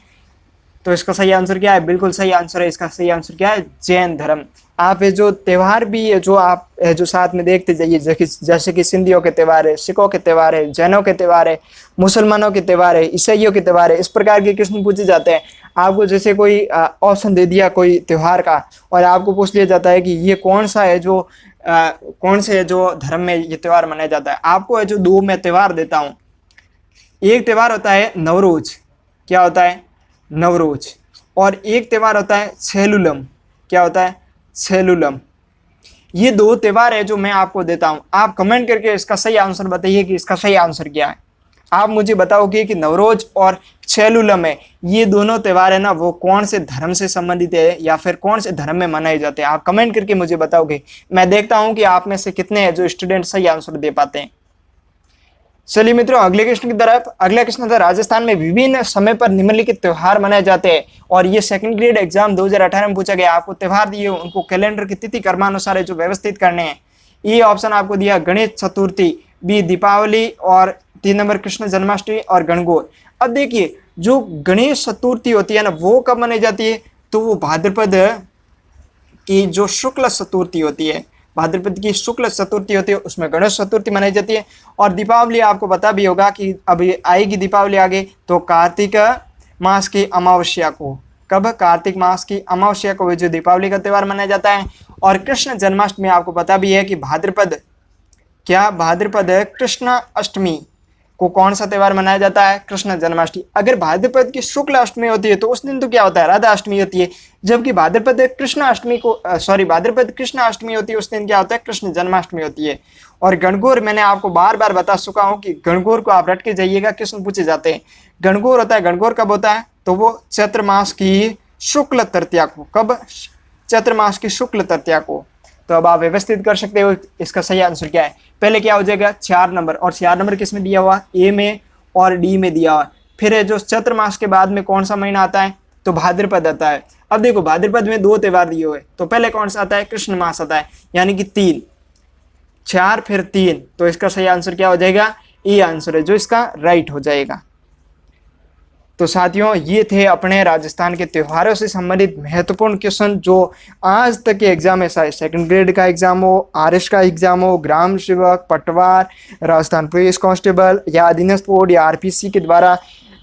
तो इसका सही आंसर क्या है? बिल्कुल सही आंसर है। इसका सही आंसर क्या है? जैन धर्म। आप ये जो त्योहार भी है जो आप जो साथ में देखते जाइए, जैसे कि सिंधियों के त्योहार है, सिखों के त्योहार है, जैनों के त्योहार है, मुसलमानों के त्योहार है, ईसाइयों के त्योहार है, इस प्रकार के क्वेश्चन पूछे जाते हैं। आपको जैसे कोई ऑप्शन दे दिया कोई त्योहार का, और आपको पूछ लिया जाता है कि ये कौन सा है जो कौन से जो धर्म में ये त्योहार मनाया जाता है। आपको जो दो मैं त्योहार देता हूँ, एक त्योहार होता है नवरोज। क्या होता है? नवरोज। और एक त्योहार होता है छेलुलम। क्या होता है? छेलुलम। ये दो त्योहार है जो मैं आपको देता हूं। आप कमेंट करके इसका सही आंसर बताइए कि इसका सही आंसर क्या है। आप मुझे बताओगे कि नवरोज और छेलुलम है, ये दोनों त्योहार है ना, वो कौन से धर्म से संबंधित है या फिर कौन से धर्म में मनाए जाते हैं? आप कमेंट करके मुझे बताओगे। मैं देखता हूं कि आप में से कितने हैं जो स्टूडेंट सही आंसर दे पाते हैं। चलिए मित्रों, अगले क्वेश्चन की तरफ। अगला क्वेश्चन था राजस्थान में विभिन्न समय पर निम्नलिखित त्योहार मनाए जाते हैं, और ये सेकंड ग्रेड एग्जाम 2018 में पूछा गया। आपको त्योहार दिए, उनको कैलेंडर की तिथि कर्मानुसार जो व्यवस्थित करने हैं। ये ऑप्शन आपको दिया गणेश चतुर्थी, बी दीपावली, और 3 नंबर कृष्ण जन्माष्टमी और गणगौर। अब देखिए, जो गणेश चतुर्थी होती है ना, वो कब मनाई जाती है? तो वो भाद्रपद की जो शुक्ल चतुर्थी होती है, भाद्रपद की शुक्ल चतुर्थी होती है, उसमें गणेश चतुर्थी मनाई जाती है। और दीपावली आपको पता भी होगा कि अब आएगी दीपावली आगे, तो कार्तिक मास की अमावस्या को। कब? कार्तिक मास की अमावस्या को जो दीपावली का त्यौहार मनाया जाता है। और कृष्ण जन्माष्टमी आपको पता भी है कि भाद्रपद कृष्ण अष्टमी को कौन सा त्यौहार मनाया जाता है? कृष्ण जन्माष्टमी। अगर भाद्रपद की शुक्ल अष्टमी होती है तो उस दिन तो क्या होता है? राधा अष्टमी होती है। जबकि भाद्रपद कृष्ण अष्टमी होती है, उस दिन क्या होता है? कृष्ण जन्माष्टमी होती है। और गणगौर मैंने आपको बार बार बता चुका हूं कि गणगौर को आप रट के जाइएगा, क्वेश्चन पूछे जाते हैं। गणगौर होता है, गणगौर कब होता है? तो वो चैत्र मास की शुक्ल तृतीया को। कब? चैत्र मास की शुक्ल तृतीया को। तो अब आप व्यवस्थित कर सकते हो इसका सही आंसर क्या है। पहले क्या हो जाएगा? 4 नंबर, और 4 नंबर किस में दिया हुआ? ए में और डी में दिया हुआ। फिर जो चैत्र मास के बाद में कौन सा महीना आता है? तो भाद्रपद आता है। अब देखो, भाद्रपद में 2 त्यौहार दिए हुए, तो पहले कौन सा आता है? कृष्ण मास आता है, यानी कि 3, 4 फिर 3। तो इसका सही आंसर क्या हो जाएगा? ए आंसर है जो इसका राइट हो जाएगा। तो साथियों, ये थे अपने राजस्थान के त्योहारों से संबंधित महत्वपूर्ण क्वेश्चन जो आज तक के एग्जाम है, चाहे सेकंड ग्रेड का एग्जाम हो, आरएस का एग्जाम हो, ग्राम सेवक, पटवार, राजस्थान पुलिस कांस्टेबल या अधीनस्थ बोर्ड या आरपीसी के द्वारा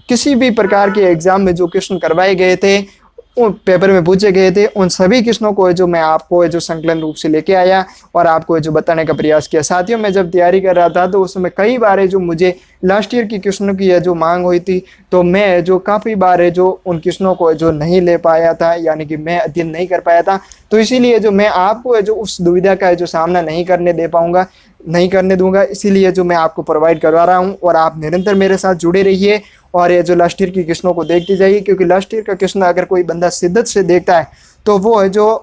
किसी भी प्रकार के एग्जाम में जो क्वेश्चन करवाए गए थे, उन पेपर में पूछे गए थे, उन सभी क्वेश्चनों को जो मैं आपको जो संकलन रूप से लेके आया और आपको जो बताने का प्रयास किया। साथियों, मैं जब तैयारी कर रहा था तो उस समय कई बार जो मुझे लास्ट ईयर की क्वेश्चनों की जो मांग हुई थी, तो मैं जो काफ़ी बार जो उन क्वेश्चनों को जो नहीं ले पाया था, यानी कि मैं अध्ययन नहीं कर पाया था। तो इसीलिए जो मैं आपको जो उस दुविधा का जो सामना नहीं करने दूंगा, इसीलिए जो मैं आपको प्रोवाइड करवा रहा हूँ। और आप निरंतर मेरे साथ जुड़े रहिए और ये जो लास्ट ईयर की क्वेश्चनों को देखते जाइए, क्योंकि लास्ट ईयर का क्वेश्चन अगर कोई बंदा शिद्दत से देखता है तो वो है जो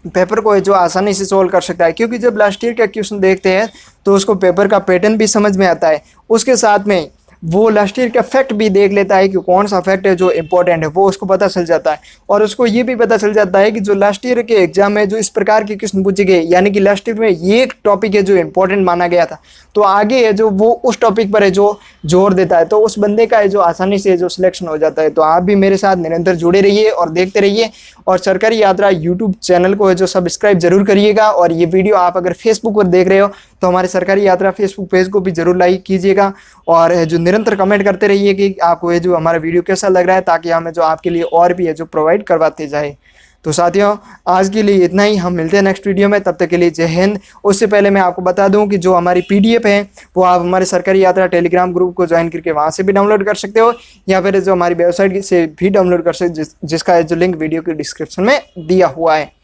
पेपर को है जो आसानी से सोल्व कर सकता है। क्योंकि जब लास्ट ईयर का क्वेश्चन देखते हैं तो उसको पेपर का पैटर्न भी समझ में आता है, उसके साथ में वो लास्ट ईयर का फैक्ट भी देख लेता है कि कौन सा फैक्ट है जो इंपॉर्टेंट है, वो उसको पता चल जाता है। और उसको ये भी पता चल जाता है कि जो लास्ट ईयर के एग्जाम में जो इस प्रकार के क्वेश्चन पूछे गए, यानी कि लास्ट ईयर में ये एक टॉपिक है जो इंपॉर्टेंट माना गया था, तो आगे है जो वो उस टॉपिक पर है जो जोर देता है, तो उस बंदे का है जो आसानी से जो सिलेक्शन हो जाता है। तो आप भी मेरे साथ निरंतर जुड़े रहिए और देखते रहिए, और सरकारी यात्रा यूट्यूब चैनल को है जो सब्सक्राइब जरूर करिएगा। और ये वीडियो आप अगर फेसबुक पर देख रहे हो तो हमारे सरकारी यात्रा फेसबुक पेज को भी जरूर लाइक कीजिएगा, और जो निरंतर कमेंट करते रहिए कि आपको ये जो हमारा वीडियो कैसा लग रहा है, ताकि हमें जो आपके लिए और भी है जो प्रोवाइड करवाते जाए। तो साथियों, आज के लिए इतना ही, हम मिलते हैं नेक्स्ट वीडियो में, तब तक के लिए जय हिंद। उससे पहले मैं आपको बता दूं कि जो हमारी पीडीएफ है वो आप हमारे सरकारी यात्रा टेलीग्राम ग्रुप को ज्वाइन करके वहां से भी डाउनलोड कर सकते हो, या फिर जो हमारी वेबसाइट से भी डाउनलोड कर सकते, जिसका जो लिंक वीडियो के डिस्क्रिप्शन में दिया हुआ है।